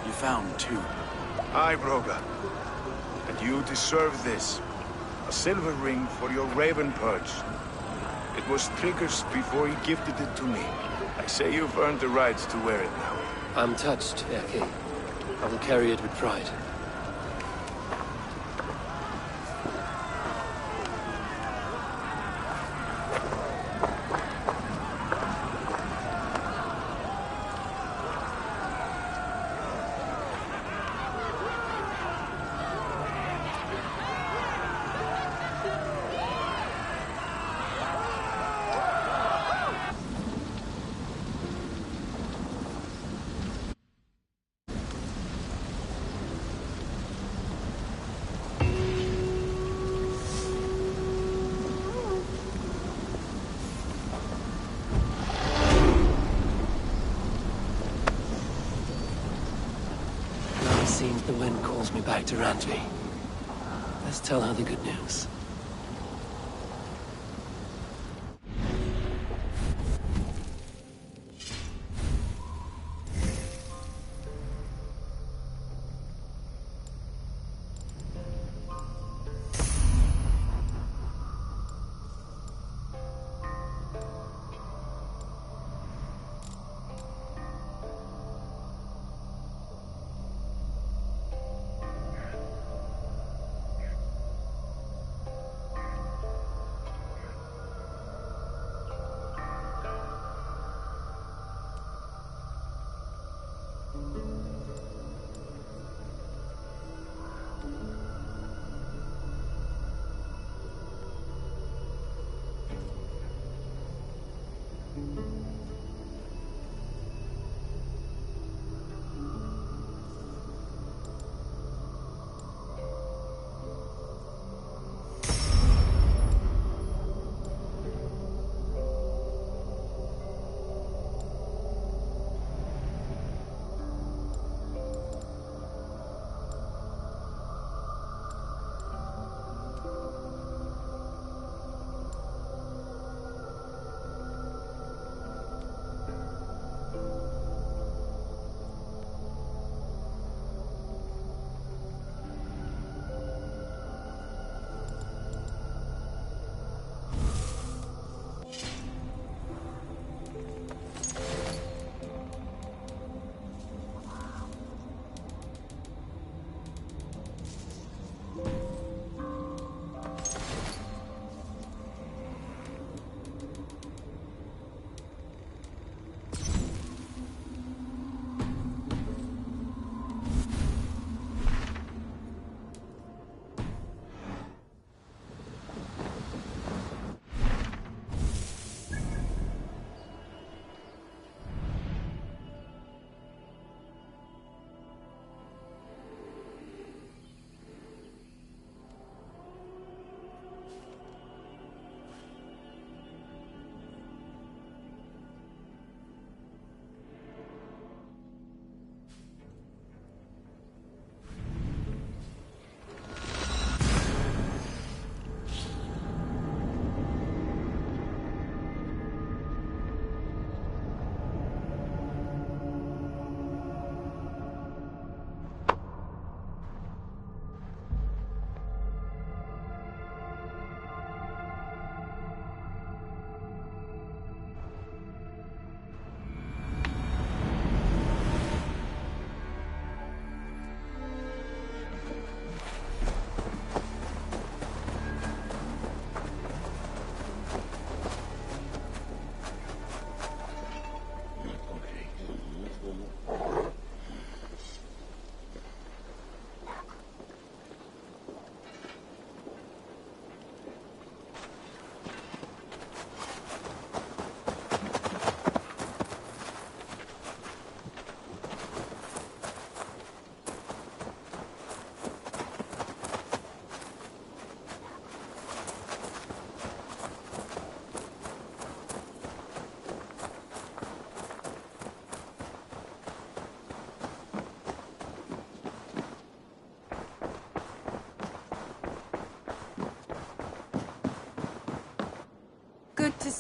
[SPEAKER 2] You found two.
[SPEAKER 3] Aye, Broga. And you deserve this. A silver ring for your raven perch. It was Trigger's before he gifted it to me. I say you've earned the right to wear it now.
[SPEAKER 4] I'm touched, Erke. I will carry it with pride. Seems the wind calls me back to Randvi. Let's tell her the good news.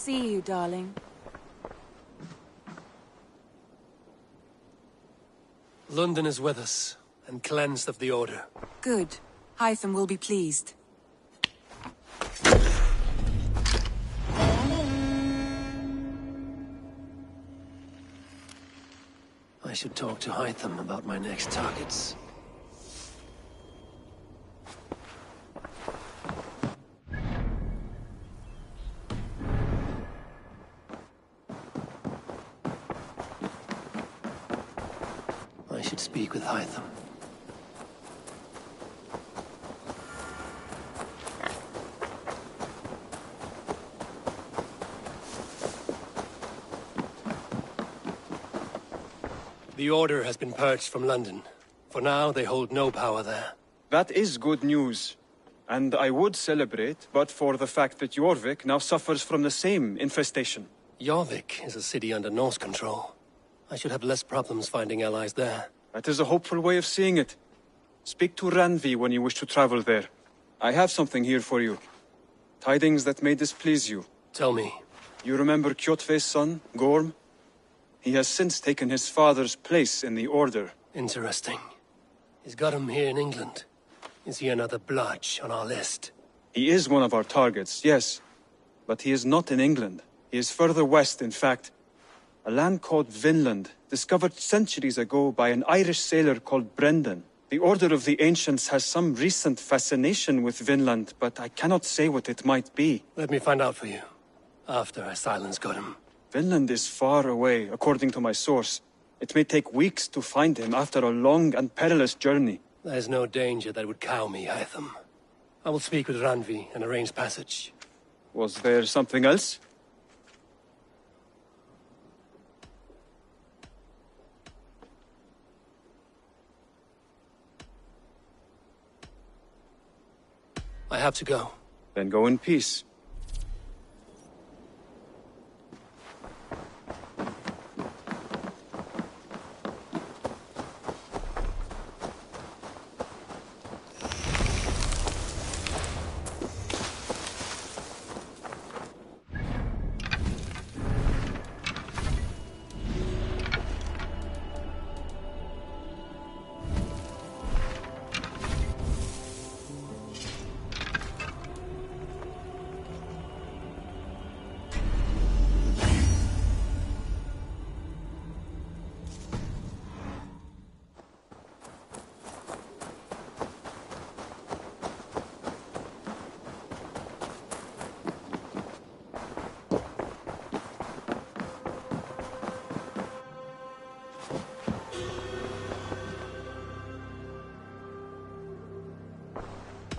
[SPEAKER 12] see you, darling.
[SPEAKER 4] London is with us, and cleansed of the Order.
[SPEAKER 12] Good. Hytham will be pleased.
[SPEAKER 4] I should talk to Hytham about my next targets. I should speak with Hytham. The Order has been purged from London. For now, they hold no power there.
[SPEAKER 16] That is good news. And I would celebrate, but for the fact that Jorvik now suffers from the same infestation.
[SPEAKER 4] Jorvik is a city under Norse control. I should have less problems finding allies there.
[SPEAKER 16] That is a hopeful way of seeing it. Speak to Ranvi when you wish to travel there. I have something here for you. Tidings that may displease you.
[SPEAKER 4] Tell me.
[SPEAKER 16] You remember Kjotve's son, Gorm? He has since taken his father's place in the Order.
[SPEAKER 4] Interesting. He's got him here in England. Is he another blotch on our list?
[SPEAKER 16] He is one of our targets, yes. But he is not in England. He is further west, in fact. A land called Vinland, discovered centuries ago by an Irish sailor called Brendan. The Order of the Ancients has some recent fascination with Vinland, but I cannot say what it might be.
[SPEAKER 4] Let me find out for you, after I silence Godham.
[SPEAKER 16] Vinland is far away, according to my source. It may take weeks to find him after a long and perilous journey.
[SPEAKER 4] There's no danger that would cow me, Hytham. I will speak with Ranvi and arrange passage.
[SPEAKER 16] Was there something else?
[SPEAKER 4] I have to go.
[SPEAKER 16] Then go in peace.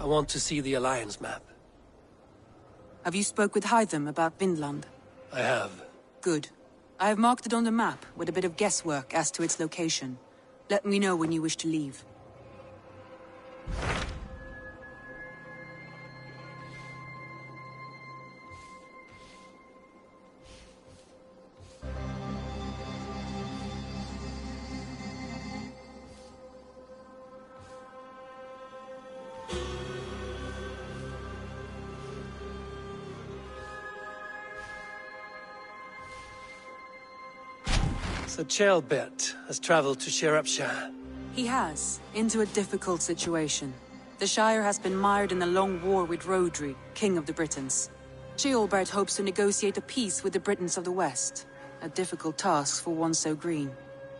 [SPEAKER 4] I want to see the Alliance map.
[SPEAKER 12] Have you spoke with Hytham about Vinland?
[SPEAKER 4] I have.
[SPEAKER 12] Good. I have marked it on the map with a bit of guesswork as to its location. Let me know when you wish to leave.
[SPEAKER 4] So Ceolbert has traveled to Shropshire.
[SPEAKER 12] He has, into a difficult situation. The Shire has been mired in a long war with Rhodri, King of the Britons. Ceolbert hopes to negotiate a peace with the Britons of the West. A difficult task for one so green.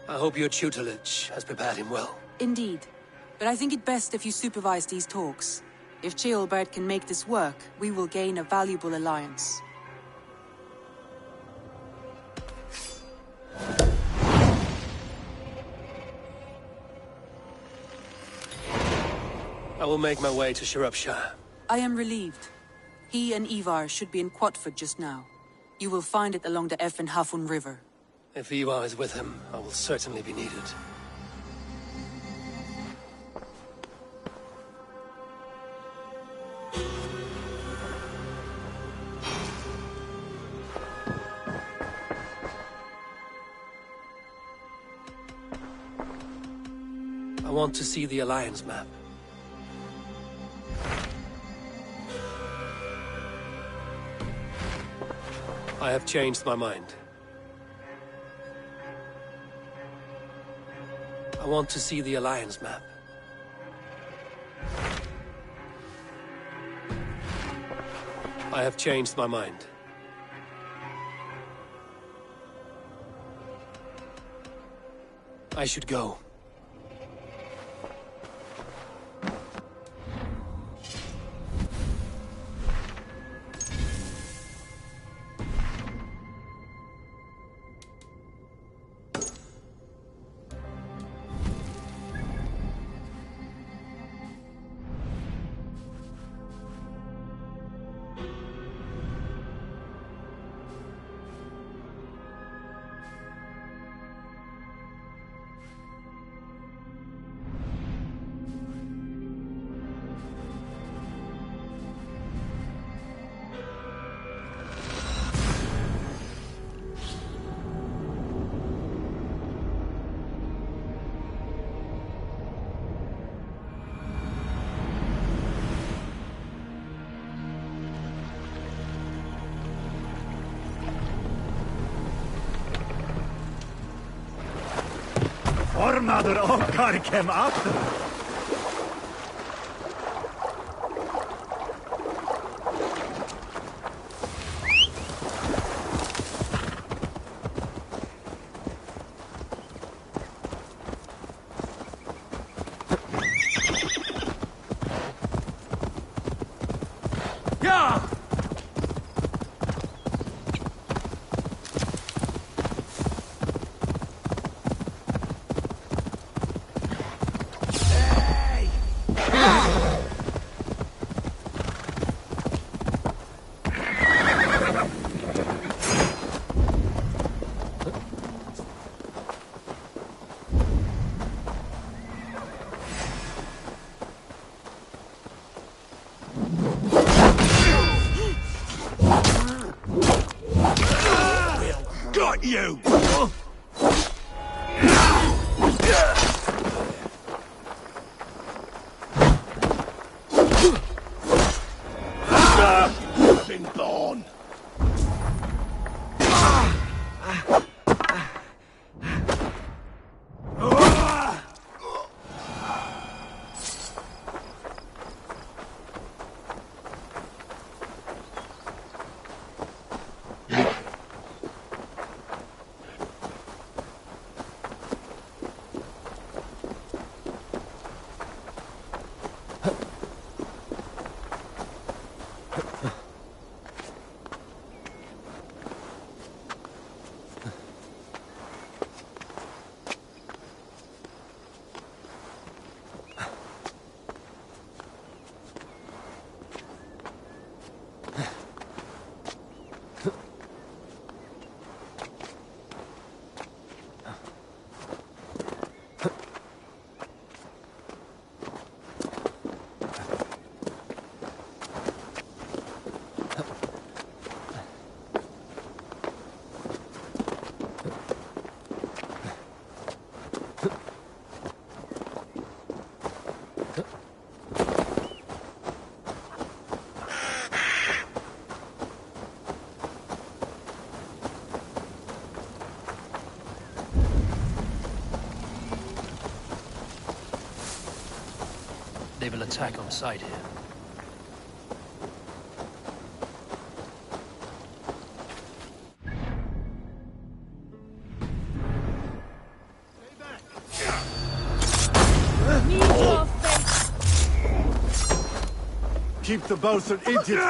[SPEAKER 4] I hope your tutelage has prepared him well.
[SPEAKER 12] Indeed. But I think it best if you supervise these talks. If Ceolbert can make this work, we will gain a valuable alliance.
[SPEAKER 4] I will make my way to Shropshire.
[SPEAKER 12] I am relieved. He and Ivar should be in Quatford just now. You will find it along the Effen Hafun River.
[SPEAKER 4] If Ivar is with him, I will certainly be needed. I want to see the Alliance map. I have changed my mind. I want to see the Alliance map. I have changed my mind. I should go.
[SPEAKER 17] Formaður okkar kem aftur.
[SPEAKER 6] Ja!
[SPEAKER 17] Got you!
[SPEAKER 6] Been born.
[SPEAKER 4] They will attack on sight here.
[SPEAKER 17] Keep the bosun idiots busy.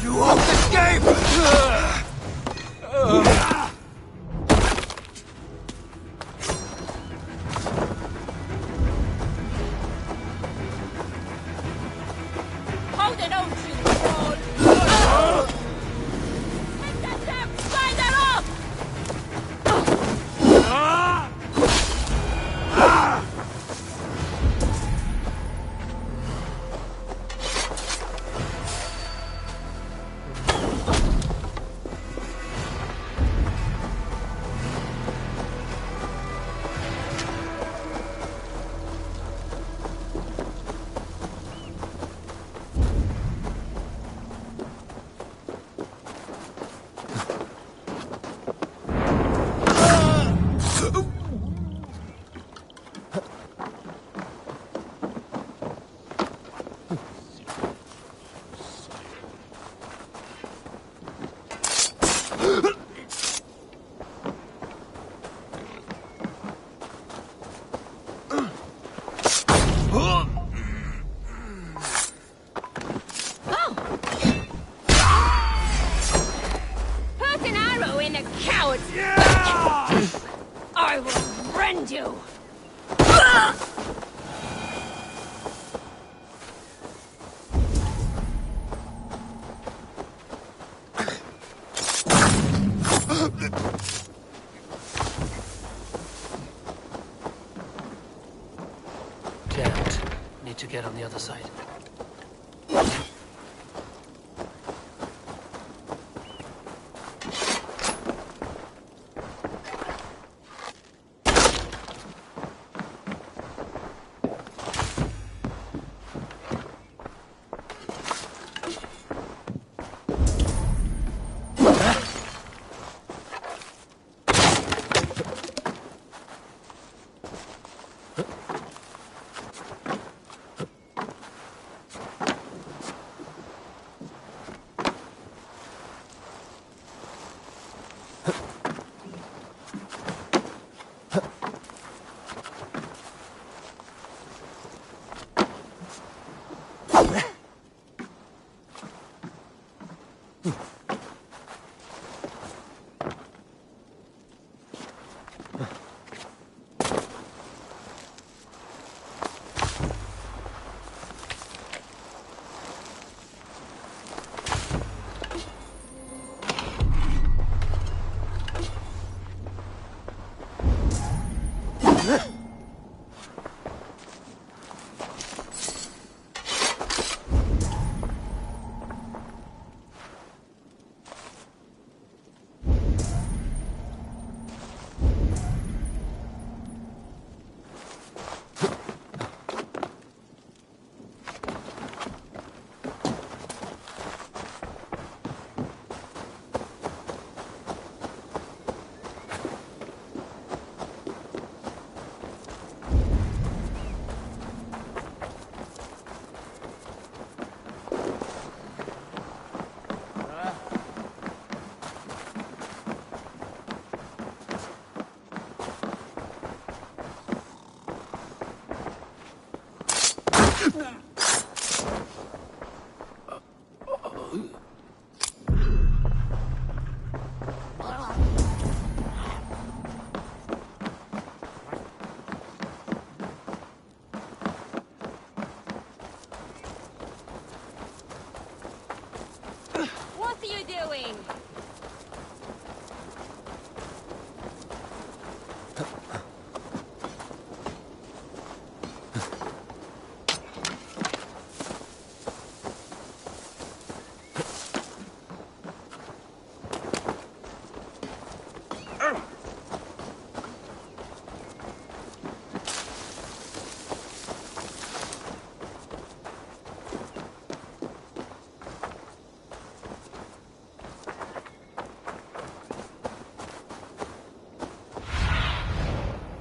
[SPEAKER 6] You won't escape!
[SPEAKER 8] Hold it on, you troll! Hit them! Slide them off!
[SPEAKER 4] Need to get on the other side.
[SPEAKER 8] What are you doing?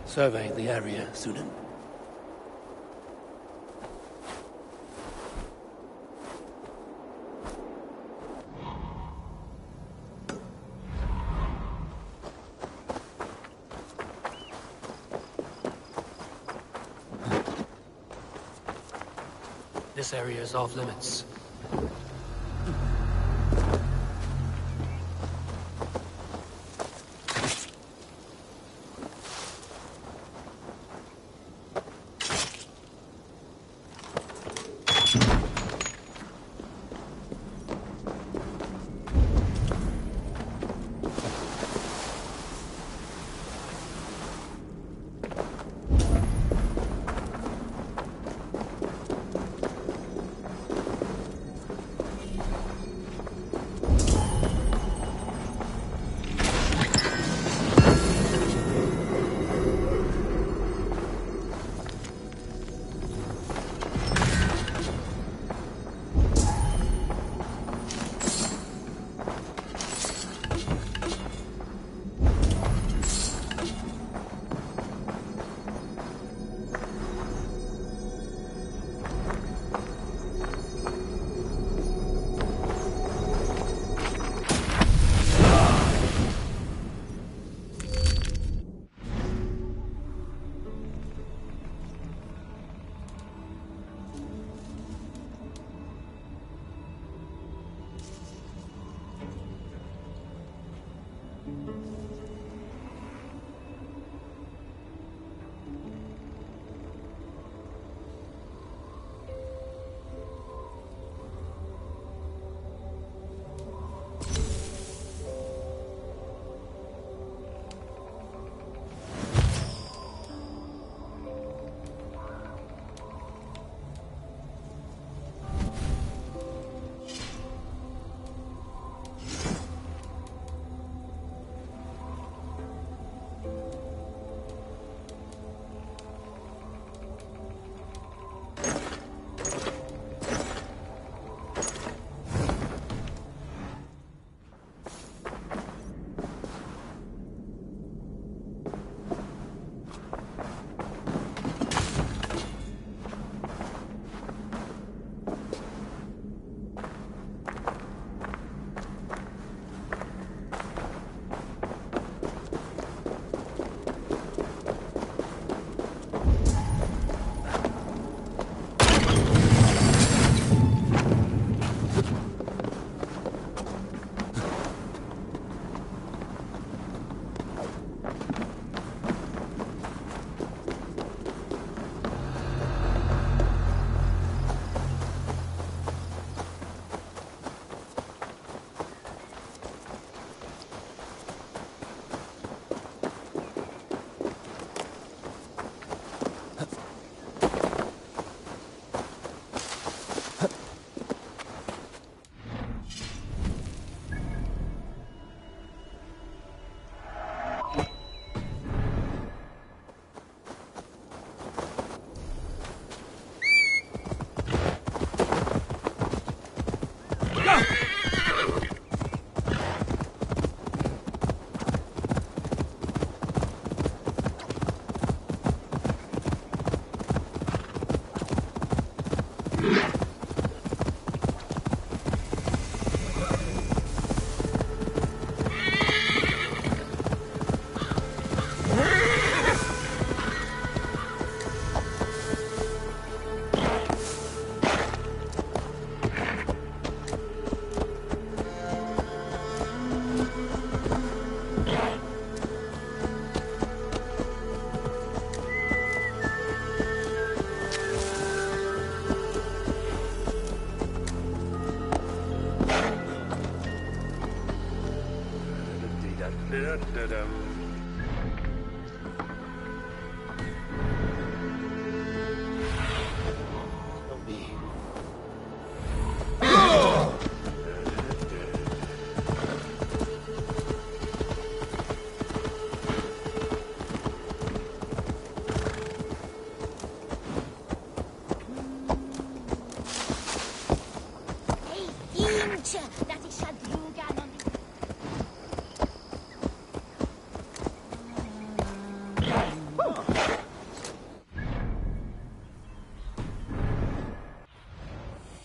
[SPEAKER 4] Survey the area, Sunan. This area is off limits.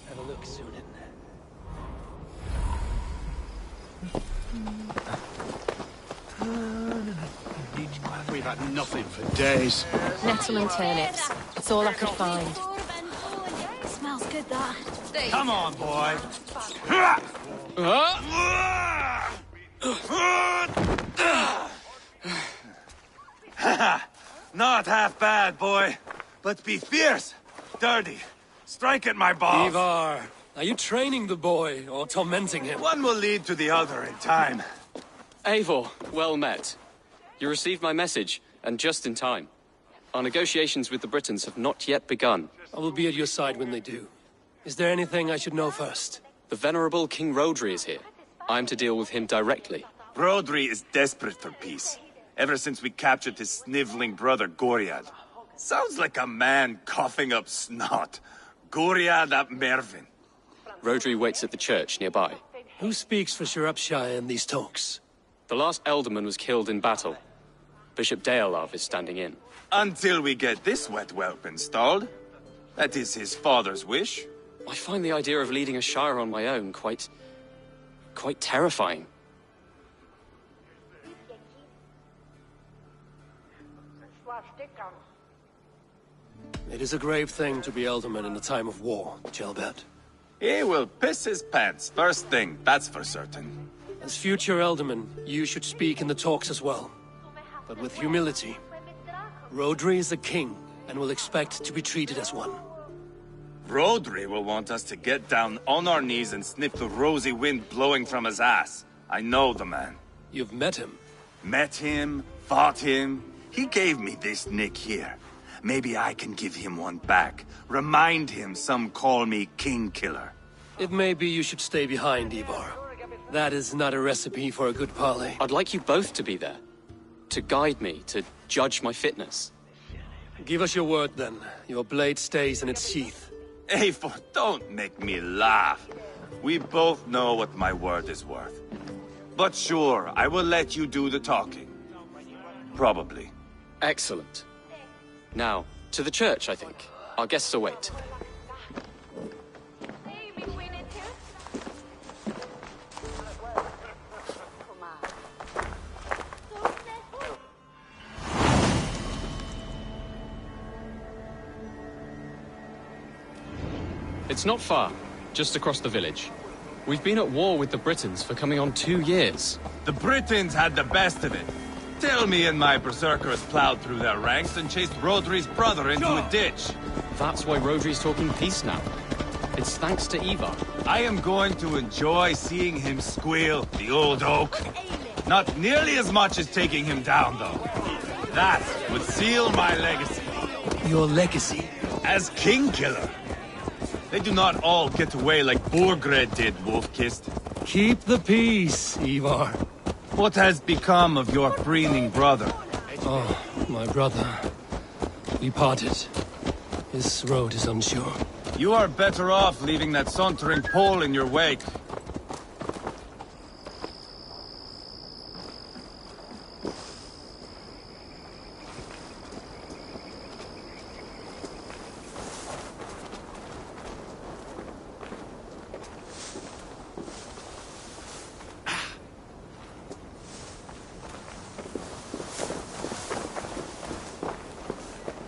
[SPEAKER 4] Have a look, Sunan.
[SPEAKER 17] We've had nothing for days.
[SPEAKER 8] Nettle and turnips. It's all I could find.
[SPEAKER 14] Smells good, that.
[SPEAKER 6] Come on, boy. Not half bad, boy. But be fierce, dirty. Strike at my balls.
[SPEAKER 4] Ivar, are you training the boy or tormenting him?
[SPEAKER 6] One will lead to the other in time.
[SPEAKER 18] Eivor, well met. You received my message, and just in time. Our negotiations with the Britons have not yet begun.
[SPEAKER 4] I will be at your side when they do. Is there anything I should know first?
[SPEAKER 18] The venerable King Rodri is here. I am to deal with him directly.
[SPEAKER 6] Rodri is desperate for peace. Ever since we captured his sniveling brother, Goriad. Sounds like a man coughing up snot. Goriad ap Mervin.
[SPEAKER 18] Rodri waits at the church nearby.
[SPEAKER 4] Who speaks for Shropshire in these talks?
[SPEAKER 18] The last alderman was killed in battle. Bishop Deolav is standing in.
[SPEAKER 6] Until we get this wet whelp installed. That is his father's wish.
[SPEAKER 18] I find the idea of leading a shire on my own quite terrifying.
[SPEAKER 4] It is a grave thing to be alderman in a time of war, Gelbert.
[SPEAKER 6] He will piss his pants first thing, that's for certain.
[SPEAKER 4] As future alderman, you should speak in the talks as well. But with humility. Rodri is the king, and will expect to be treated as one.
[SPEAKER 6] Rodri will want us to get down on our knees and sniff the rosy wind blowing from his ass. I know the man.
[SPEAKER 4] You've met him?
[SPEAKER 6] Met him, fought him. He gave me this nick here. Maybe I can give him one back. Remind him some call me King Killer.
[SPEAKER 4] It may be you should stay behind, Ivar. That is not a recipe for a good parley.
[SPEAKER 18] I'd like you both to be there. To guide me, to judge my fitness.
[SPEAKER 4] Give us your word, then. Your blade stays in its sheath.
[SPEAKER 6] Eivor, don't make me laugh. We both know what my word is worth. But sure, I will let you do the talking. Probably.
[SPEAKER 18] Excellent. Now, to the church, I think. Our guests await. It's not far, just across the village. We've been at war with the Britons for coming on 2 years.
[SPEAKER 6] The Britons had the best of it. Tell me and my berserkers plowed through their ranks and chased Rodri's brother into a ditch.
[SPEAKER 18] That's why Rodri's talking peace now. It's thanks to Ivar.
[SPEAKER 6] I am going to enjoy seeing him squeal, the old oak. Not nearly as much as taking him down, though. That would seal my legacy.
[SPEAKER 4] Your legacy?
[SPEAKER 6] As King Killer. They do not all get away like Borgred did, Wolf-Kissed.
[SPEAKER 4] Keep the peace, Ivar.
[SPEAKER 6] What has become of your preening brother?
[SPEAKER 4] Oh, my brother. We parted. His road is unsure.
[SPEAKER 6] You are better off leaving that sauntering Pole in your wake.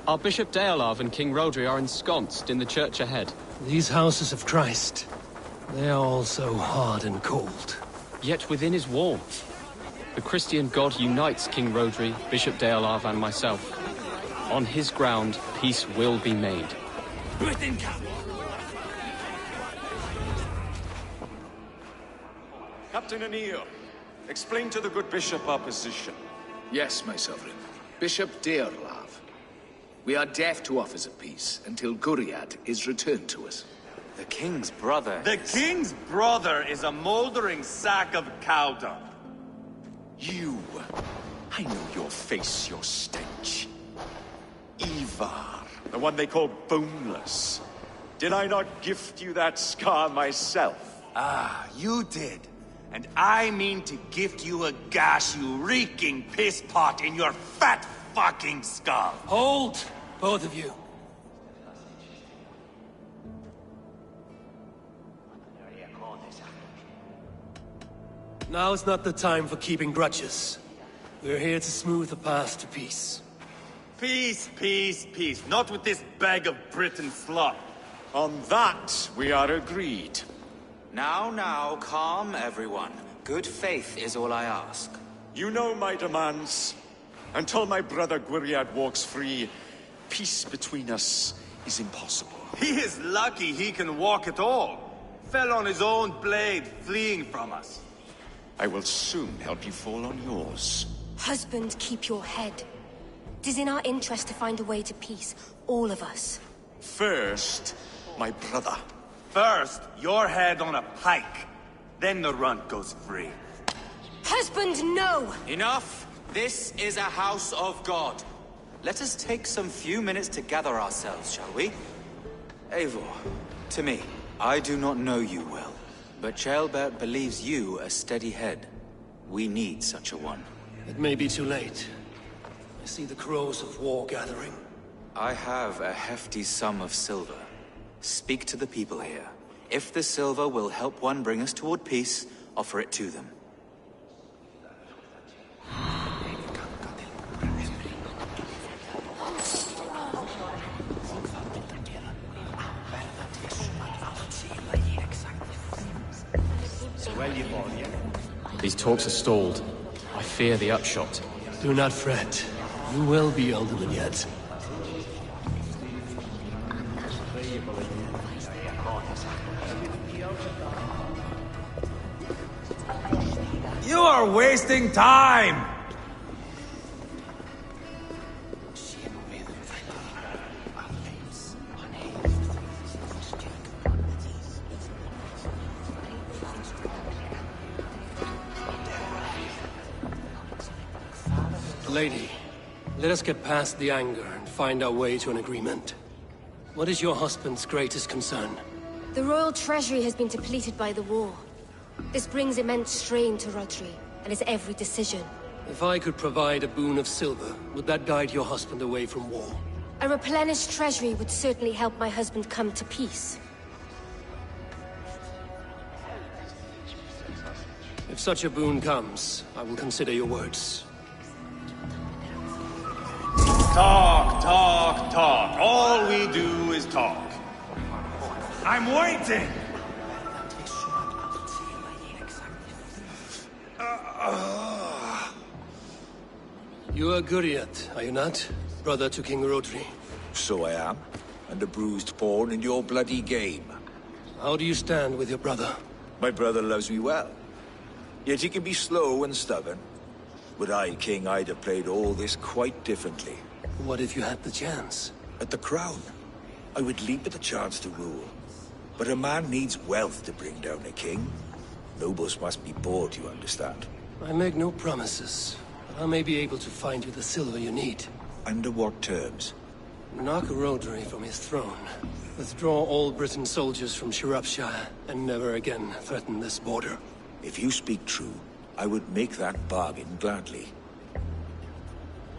[SPEAKER 18] Our Bishop Deolav and King Rodri are ensconced in the church ahead.
[SPEAKER 4] These houses of Christ, they are all so hard and cold.
[SPEAKER 18] Yet within is warmth. The Christian God unites King Rodri, Bishop Deolav and myself. On his ground, peace will be made.
[SPEAKER 19] Captain Anil, Explain to the good bishop our position.
[SPEAKER 20] Yes, my sovereign. Bishop Deorlav. We are deaf to offers of peace until Guriad is returned to us.
[SPEAKER 21] The king's brother
[SPEAKER 6] The king's brother is a moldering sack of cow dung.
[SPEAKER 19] You! I know your face, your stench. Ivar, the one they call boneless. Did I not gift you that scar myself?
[SPEAKER 6] Ah, you did. And I mean to gift you a gash, you reeking piss pot in your fat fucking skull.
[SPEAKER 4] Hold, both of you. Now is not the time for keeping grudges. We're here to smooth the path to peace.
[SPEAKER 6] Peace, peace, peace. Not with this bag of Britain slop.
[SPEAKER 19] On that, we are agreed.
[SPEAKER 21] Now, calm everyone. Good faith is all I ask.
[SPEAKER 19] You know my demands. Until my brother Gwiriad walks free, peace between us is impossible.
[SPEAKER 6] He is lucky he can walk at all. Fell on his own blade, fleeing from us.
[SPEAKER 19] I will soon help you fall on yours.
[SPEAKER 11] Husband, keep your head. It is in our interest to find a way to peace, all of us.
[SPEAKER 19] First, my brother.
[SPEAKER 6] First, your head on a pike. Then the runt goes free.
[SPEAKER 11] Husband, no!
[SPEAKER 21] Enough! This is a house of God. Let us take some few minutes to gather ourselves, shall we? Eivor, to me, I do not know you well, but Ceolbert believes you a steady head. We need such a one.
[SPEAKER 4] It may be too late. I see the crows of war gathering.
[SPEAKER 21] I have a hefty sum of silver. Speak to the people here. If the silver will help one bring us toward peace, offer it to them.
[SPEAKER 18] These talks are stalled. I fear the upshot.
[SPEAKER 4] Do not fret. You will be alderman yet.
[SPEAKER 6] You are wasting time!
[SPEAKER 4] Lady, let us get past the anger and find our way to an agreement. What is your husband's greatest concern?
[SPEAKER 11] The royal treasury has been depleted by the war. This brings immense strain to Rodri, and his every decision.
[SPEAKER 4] If I could provide a boon of silver, would that guide your husband away from war?
[SPEAKER 11] A replenished treasury would certainly help my husband come to peace.
[SPEAKER 4] If such a boon comes, I will consider your words.
[SPEAKER 6] Talk, talk, talk. All we do is talk. I'm waiting!
[SPEAKER 4] You are Guriat, are you not? Brother to King Rodri.
[SPEAKER 22] So I am, and a bruised pawn in your bloody game.
[SPEAKER 4] How do you stand with your brother?
[SPEAKER 22] My brother loves me well. Yet he can be slow and stubborn. Were I king, I'd have played all this quite differently.
[SPEAKER 4] What if you had the chance?
[SPEAKER 22] At the crown, I would leap at the chance to rule. But a man needs wealth to bring down a king. Nobles must be bought, you understand.
[SPEAKER 4] I make no promises, but I may be able to find you the silver you need.
[SPEAKER 22] Under what terms?
[SPEAKER 4] Knock Rodri from his throne. Withdraw all Britain's soldiers from Shropshire, and never again threaten this border.
[SPEAKER 22] If you speak true, I would make that bargain gladly.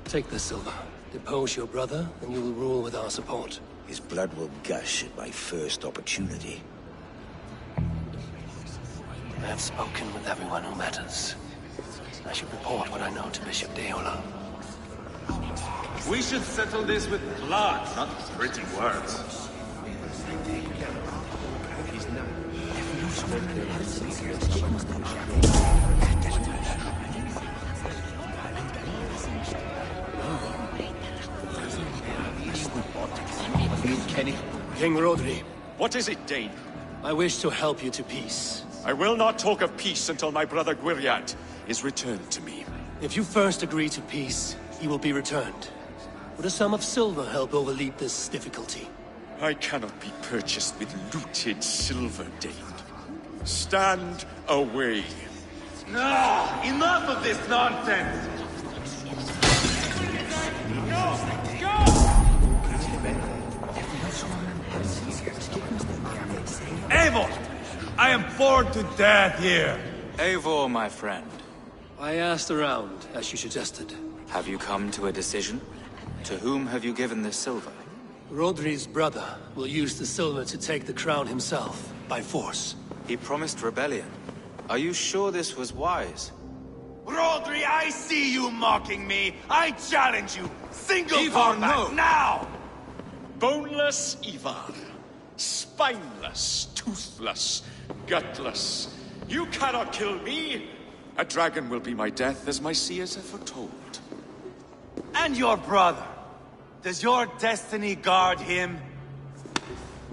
[SPEAKER 4] Take the silver. Depose your brother, and you will rule with our support.
[SPEAKER 22] His blood will gush at my first opportunity.
[SPEAKER 4] I have spoken with everyone who matters. I should report what I know to Bishop Deorlav.
[SPEAKER 6] We should settle this with blood, not pretty words.
[SPEAKER 4] King Rodri.
[SPEAKER 19] What is it, Dane?
[SPEAKER 4] I wish to help you to peace.
[SPEAKER 19] I will not talk of peace until my brother Gwiriat is returned to me.
[SPEAKER 4] If you first agree to peace, he will be returned. Would a sum of silver help overleap this difficulty?
[SPEAKER 19] I cannot be purchased with looted silver, Dane. Stand away.
[SPEAKER 6] Enough of this nonsense! Eivor! I am bored to death here!
[SPEAKER 21] Eivor, my friend.
[SPEAKER 4] I asked around, as you suggested.
[SPEAKER 21] Have you come to a decision? To whom have you given this silver?
[SPEAKER 4] Rodri's brother will use the silver to take the crown himself, by force.
[SPEAKER 21] He promised rebellion. Are you sure this was wise?
[SPEAKER 6] Rodri, I see you mocking me! I challenge you! Single
[SPEAKER 19] Ivar,
[SPEAKER 6] combat,
[SPEAKER 19] no.
[SPEAKER 6] now!
[SPEAKER 19] Boneless Ivar. Spineless, toothless, gutless. You cannot kill me! A dragon will be my death, as my seers have foretold.
[SPEAKER 6] And your brother. Does your destiny guard him?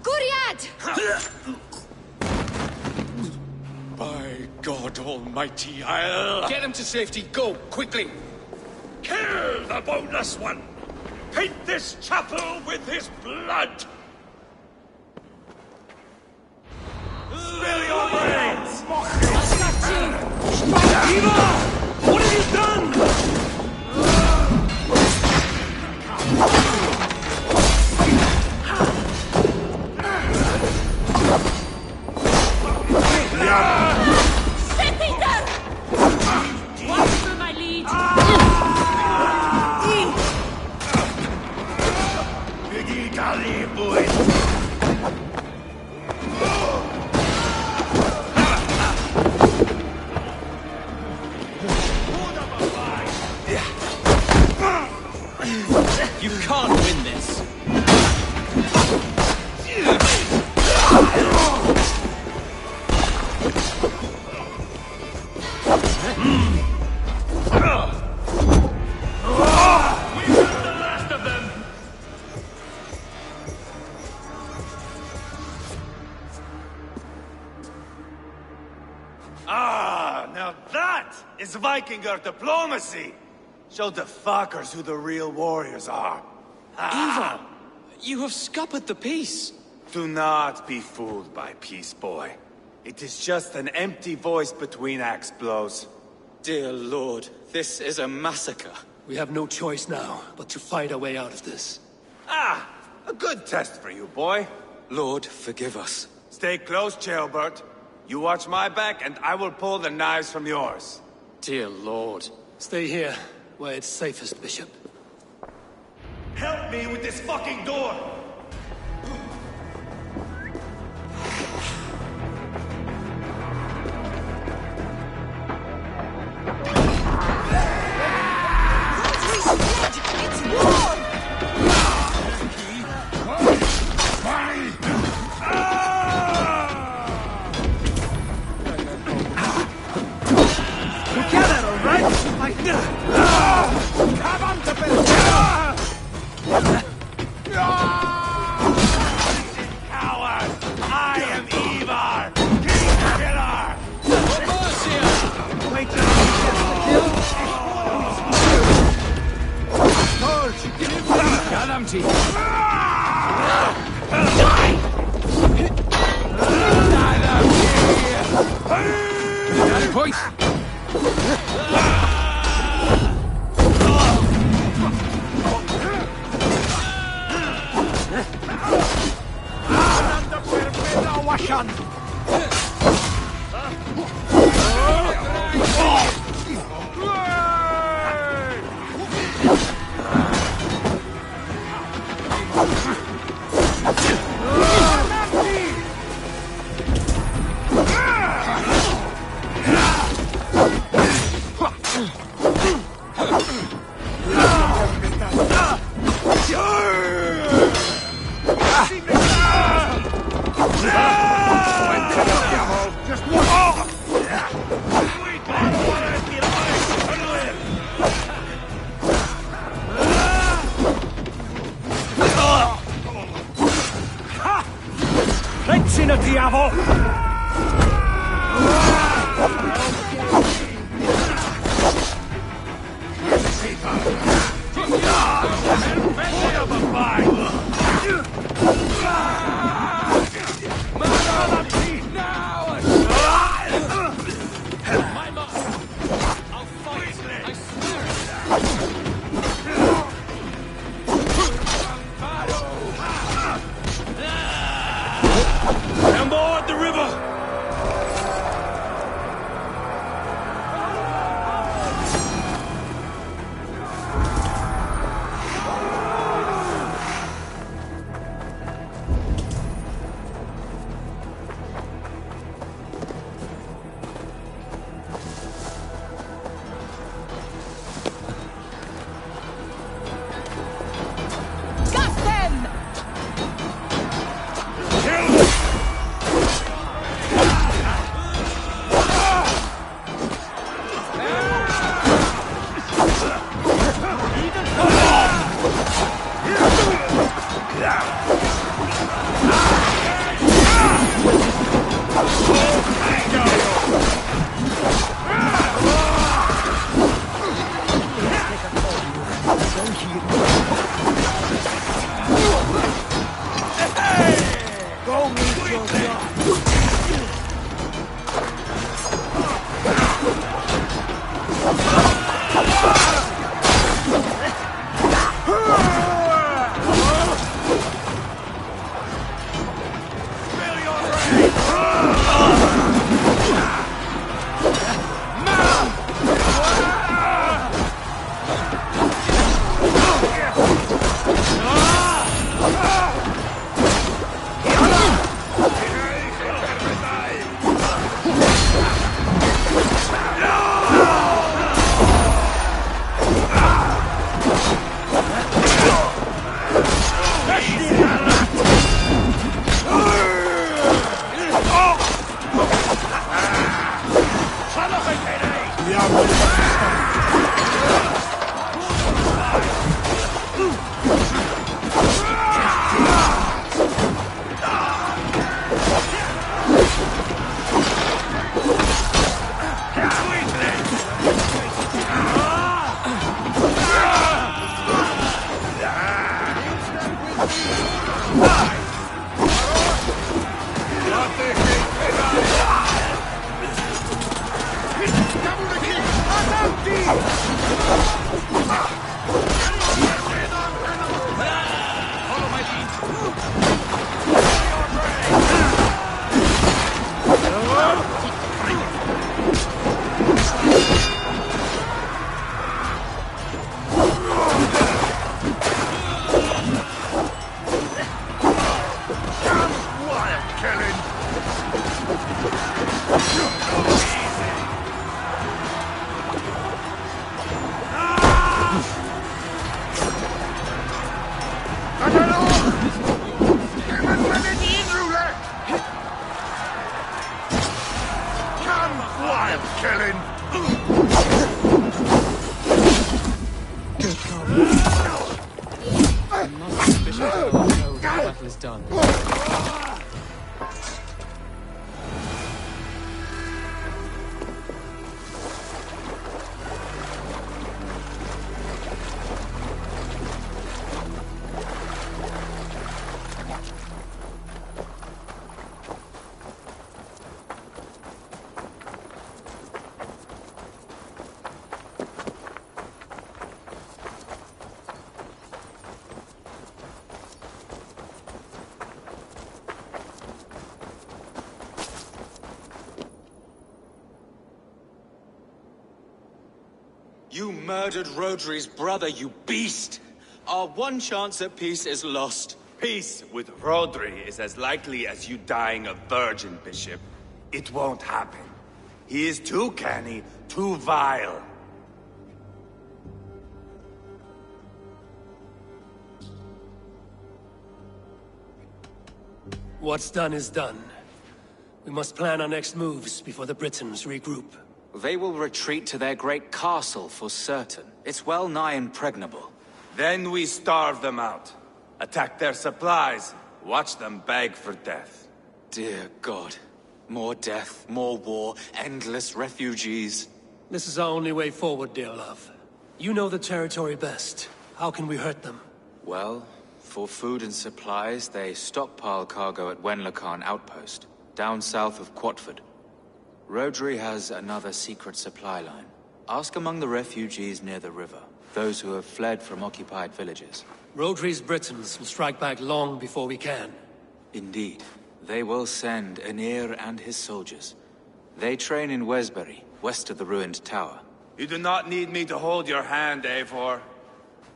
[SPEAKER 8] Guriad!
[SPEAKER 19] By God Almighty, I'll...
[SPEAKER 20] Get him to safety, go, quickly!
[SPEAKER 19] Kill the boneless one! Paint this chapel with his blood!
[SPEAKER 6] Spill your brains!
[SPEAKER 5] Eva! What have you done?
[SPEAKER 1] You can't win this.
[SPEAKER 6] Now that is Vikinger diplomacy! Show the fuckers who the real warriors are.
[SPEAKER 1] Ivar, you have scuppered the peace.
[SPEAKER 6] Do not be fooled by peace, boy. It is just an empty voice between axe blows.
[SPEAKER 21] Dear Lord, this is a massacre.
[SPEAKER 4] We have no choice now, but to fight our way out of this.
[SPEAKER 6] A good test for you, boy.
[SPEAKER 21] Lord, forgive us.
[SPEAKER 6] Stay close, Ceolbert. You watch my back, and I will pull the knives from yours.
[SPEAKER 4] Dear Lord. Stay here, where it's safest, Bishop.
[SPEAKER 6] Help me with this fucking door!
[SPEAKER 11] It's war!
[SPEAKER 6] Together, all right? Come on, coward! I am Ivar, King Killer! Wait till he gets the kill. Got him, Chief. Got it, boys.
[SPEAKER 21] You murdered Rodri's brother, you beast! Our one chance at peace is lost.
[SPEAKER 7] Peace with Rodri is as likely as you dying a virgin, Bishop. It won't happen. He is too canny, too vile.
[SPEAKER 20] What's done is done. We must plan our next moves before the Britons regroup.
[SPEAKER 21] They will retreat to their great castle for certain. It's well nigh impregnable.
[SPEAKER 7] Then we starve them out. Attack their supplies. Watch them beg for death.
[SPEAKER 21] Dear God. More death, more war, endless refugees.
[SPEAKER 4] This is our only way forward, dear love. You know the territory best. How can we hurt them?
[SPEAKER 21] Well, for food and supplies, they stockpile cargo at Wenlacan Outpost, down south of Quatford. Rodri has another secret supply line. Ask among the refugees near the river, those who have fled from occupied villages.
[SPEAKER 4] Rodri's Britons will strike back long before we can.
[SPEAKER 21] Indeed. They will send Anir and his soldiers. They train in Wesbury, west of the ruined tower.
[SPEAKER 7] You do not need me to hold your hand, Eivor.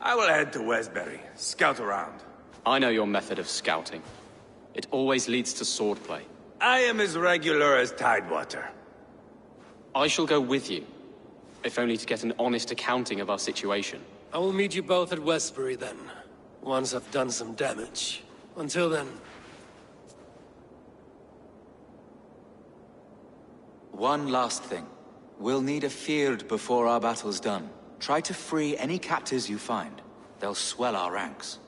[SPEAKER 7] I will head to Wesbury, scout around.
[SPEAKER 18] I know your method of scouting. It always leads to swordplay.
[SPEAKER 7] I am as regular as Tidewater.
[SPEAKER 18] I shall go with you, if only to get an honest accounting of our situation.
[SPEAKER 4] I will meet you both at Westbury then, once I've done some damage. Until then...
[SPEAKER 21] One last thing. We'll need a field before our battle's done. Try to free any captives you find. They'll swell our ranks.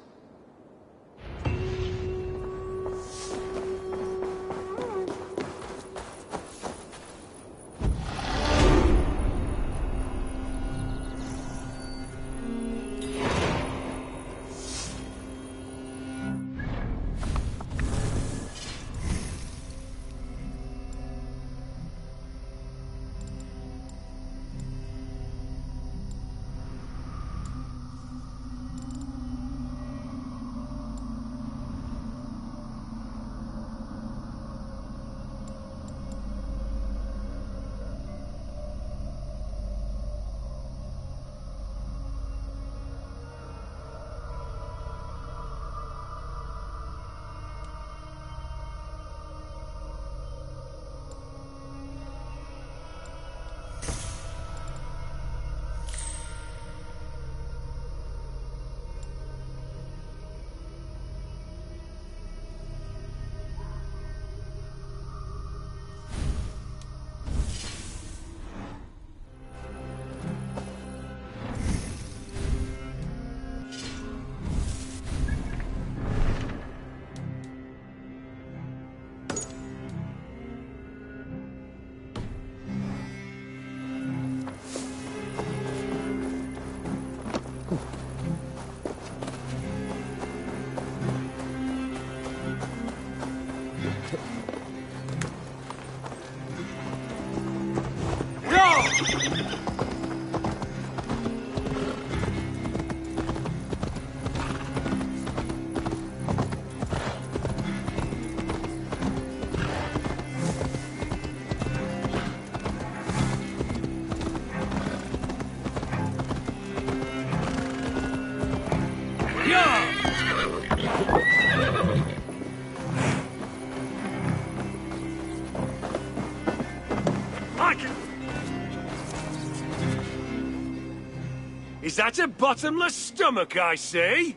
[SPEAKER 5] Is that a bottomless stomach I see?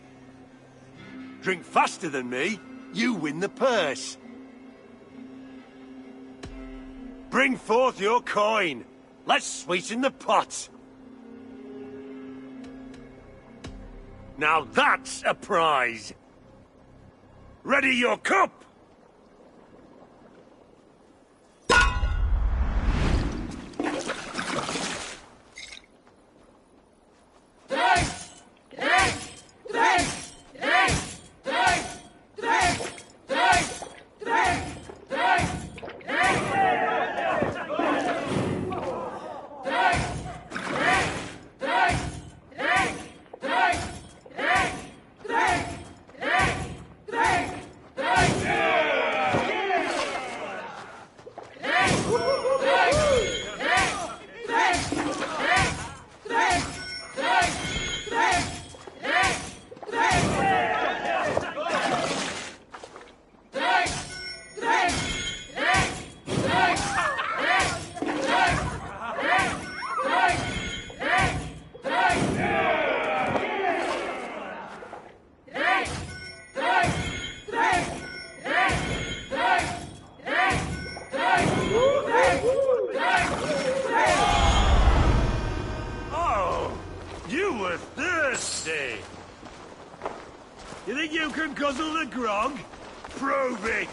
[SPEAKER 5] Drink faster than me, you win the purse. Bring forth your coin. Let's sweeten the pot. Now that's a prize. Ready your cup! You think you can guzzle the grog? Prove it!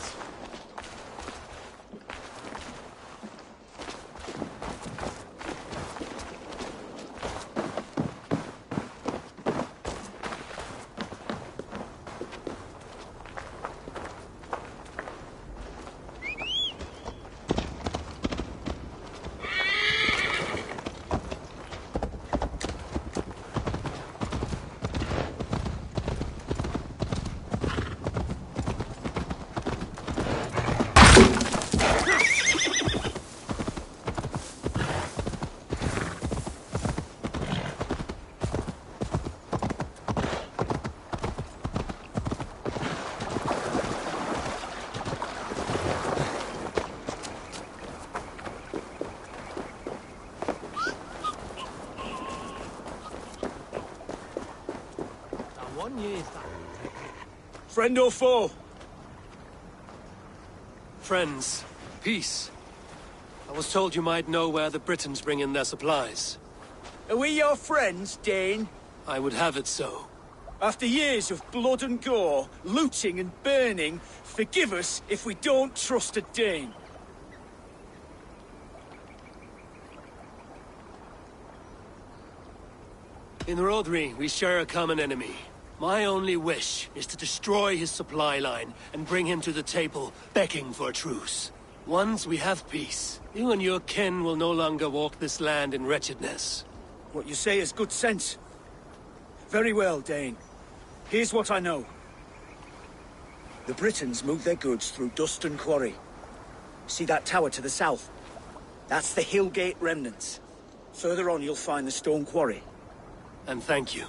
[SPEAKER 6] Friend or foe?
[SPEAKER 5] Friends. Peace. I was told you might know where the Britons bring in their supplies.
[SPEAKER 6] Are we your friends, Dane?
[SPEAKER 5] I would have it so.
[SPEAKER 6] After years of blood and gore, looting and burning, forgive us if we don't trust a Dane.
[SPEAKER 5] In Rodri, we share a common enemy. My only wish is to destroy his supply line and bring him to the table, begging for a truce. Once we have peace, you and your kin will no longer walk this land in wretchedness.
[SPEAKER 6] What you say is good sense. Very well, Dane. Here's what I know. The Britons move their goods through Dustin Quarry. See that tower to the south? That's the Hillgate remnants. Further on you'll find the stone quarry.
[SPEAKER 5] And thank you.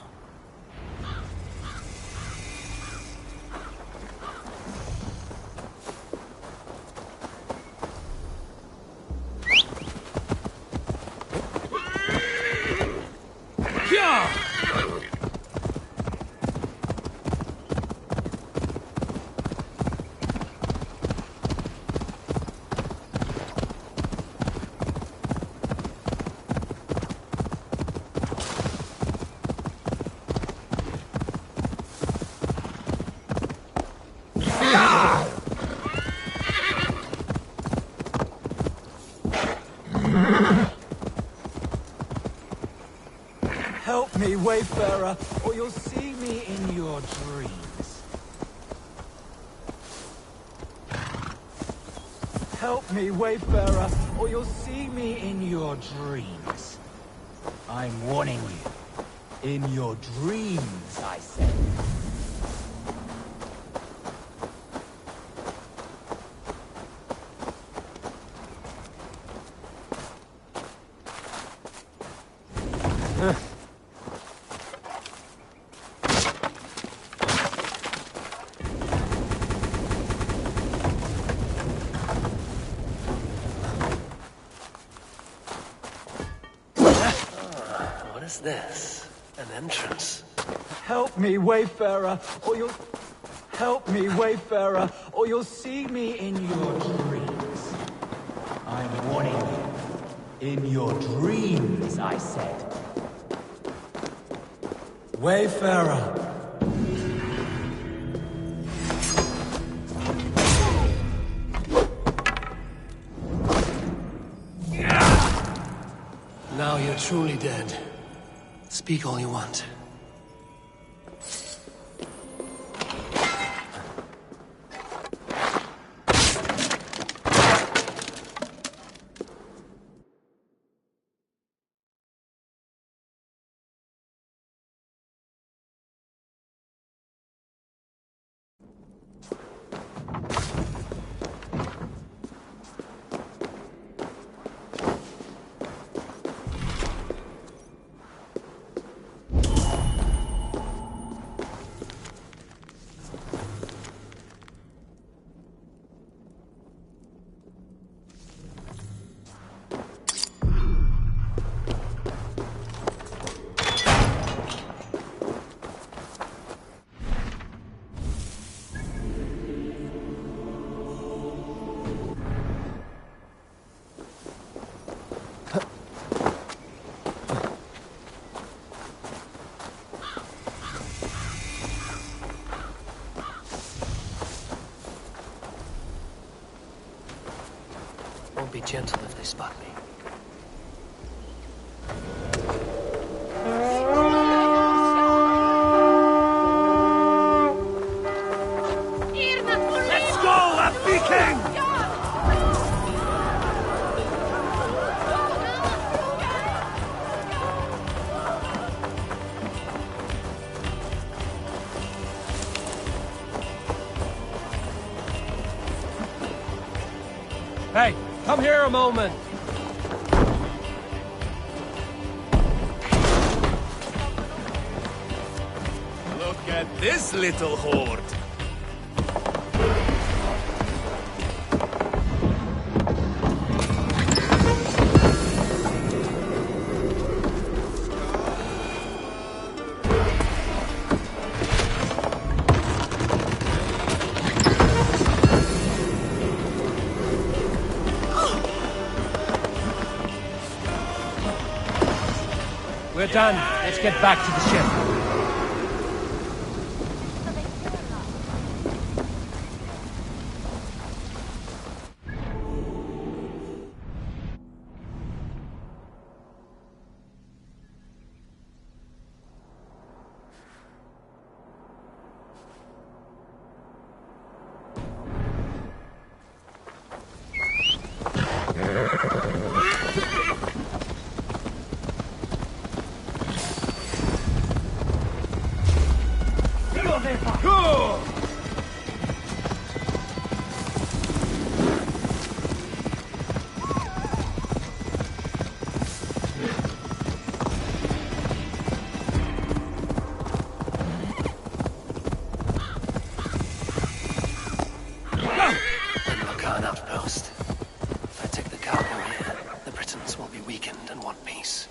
[SPEAKER 6] Help me, Wayfarer, or you'll see me in your dreams. Help me, Wayfarer, or you'll see me in your dreams. I'm warning you. In your dreams, I said.
[SPEAKER 5] What is this? An entrance?
[SPEAKER 6] Help me, Wayfarer, or you'll... Help me, Wayfarer, or you'll see me in your dreams. I'm warning you. In your dreams, I said. Wayfarer.
[SPEAKER 5] Now you're truly dead. Speak all you want. Be gentle if they spot me.
[SPEAKER 6] Let's go, Happy King!
[SPEAKER 5] Hey, come here a moment.
[SPEAKER 7] Look at this little horde.
[SPEAKER 5] We're done. Let's get back to the ship. Outpost. If I take the cargo here, the Britons will be weakened and want peace.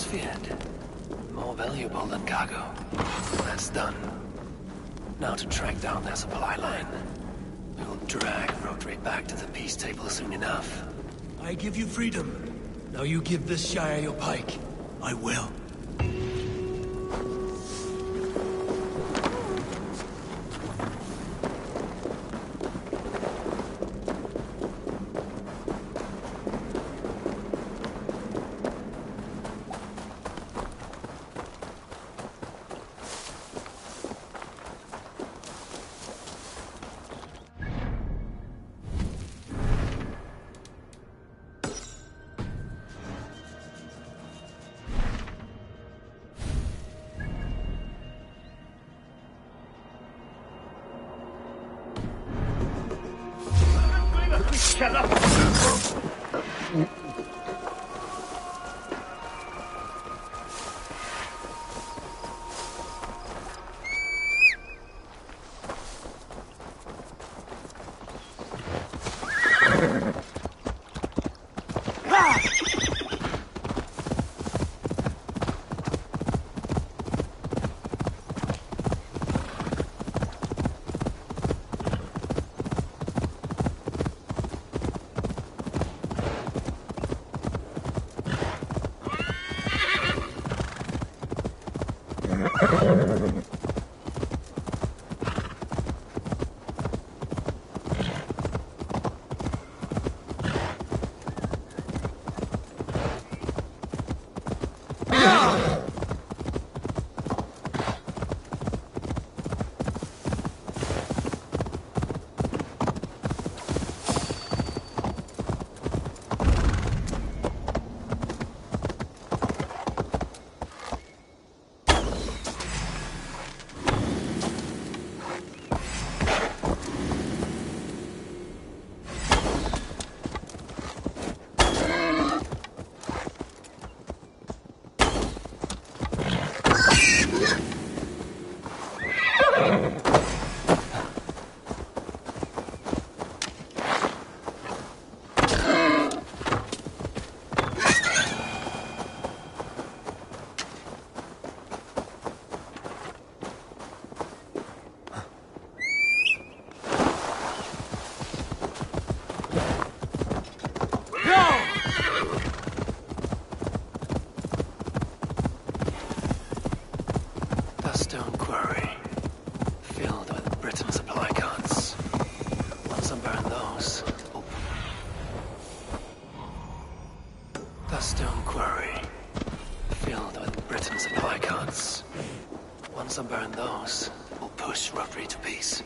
[SPEAKER 5] feared. More valuable than cargo. That's done. Now to track down their supply line. We'll drag Rodri back to the peace table soon enough.
[SPEAKER 6] I give you freedom. Now you give this Shire your pike.
[SPEAKER 13] I will.
[SPEAKER 6] Shut up!
[SPEAKER 5] Once I burn those, we'll push Rodri to peace.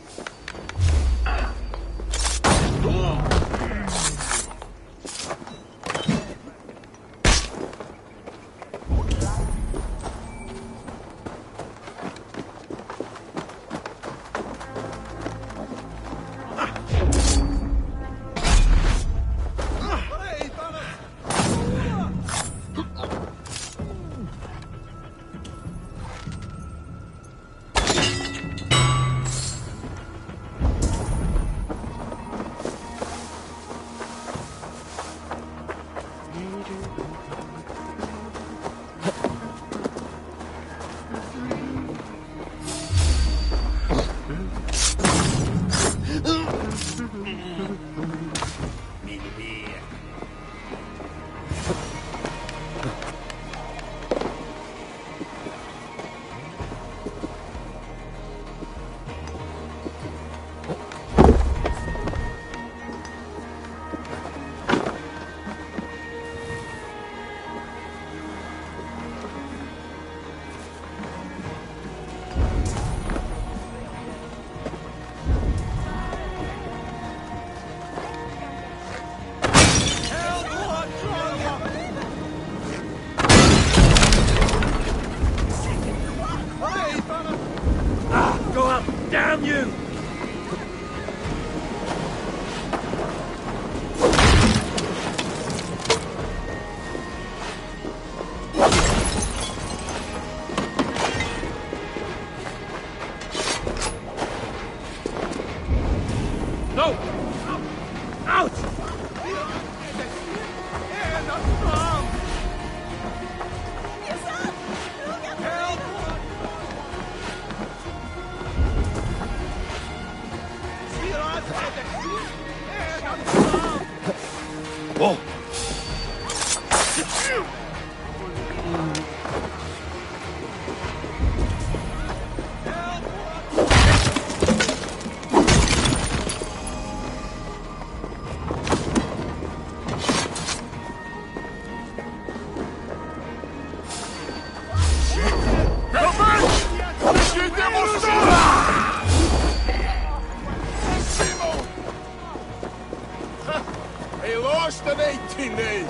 [SPEAKER 9] He lost an 18 days.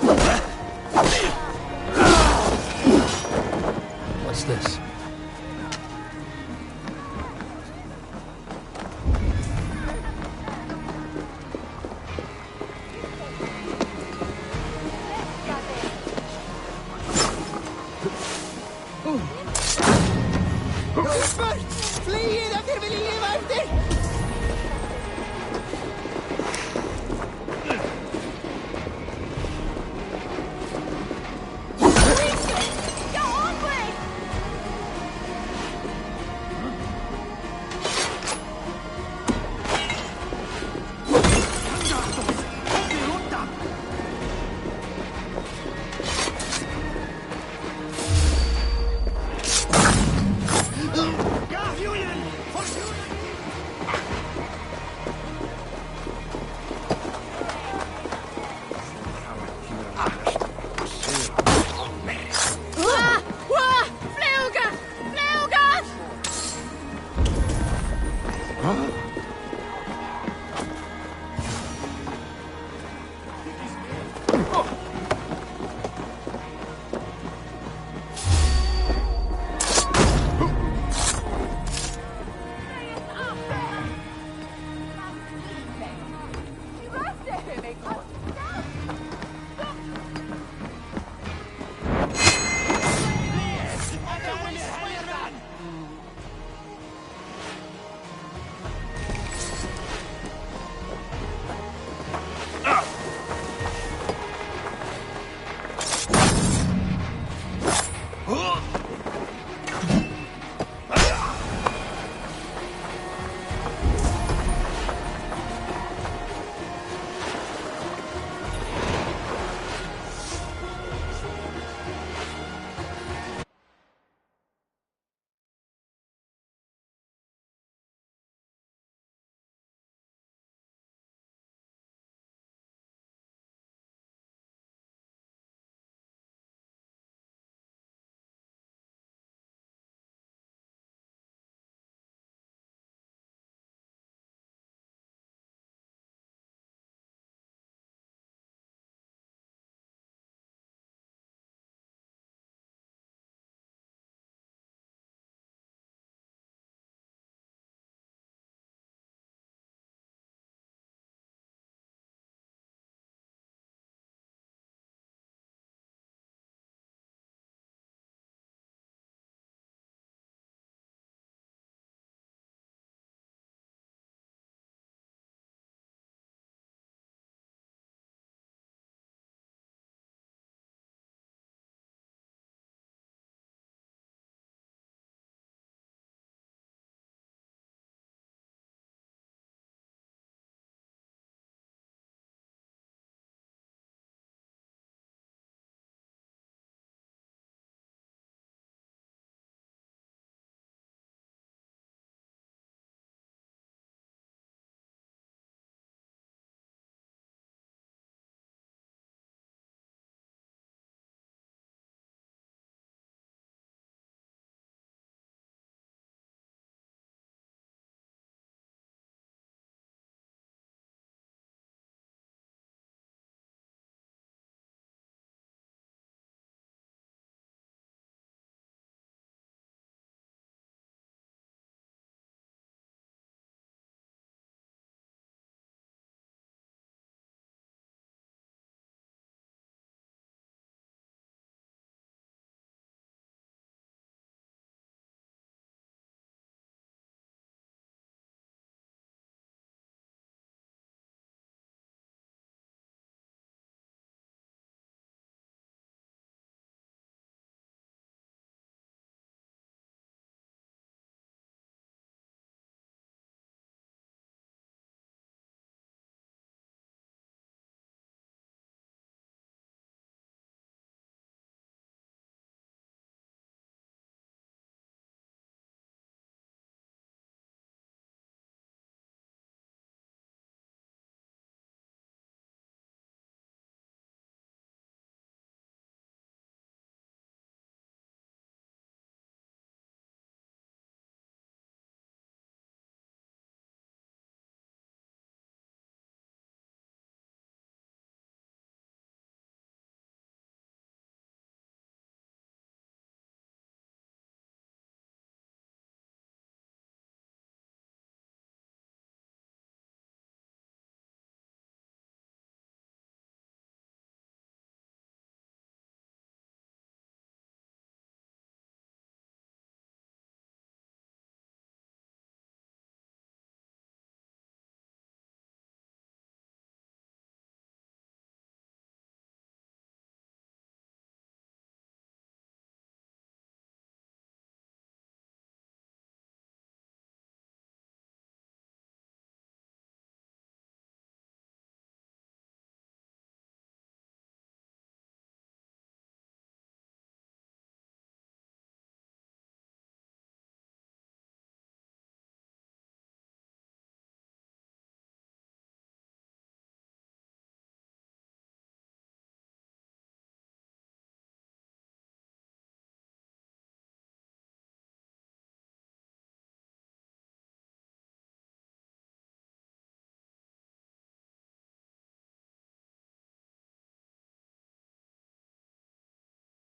[SPEAKER 5] What's this?
[SPEAKER 9] Flee! Dere vil leve efter!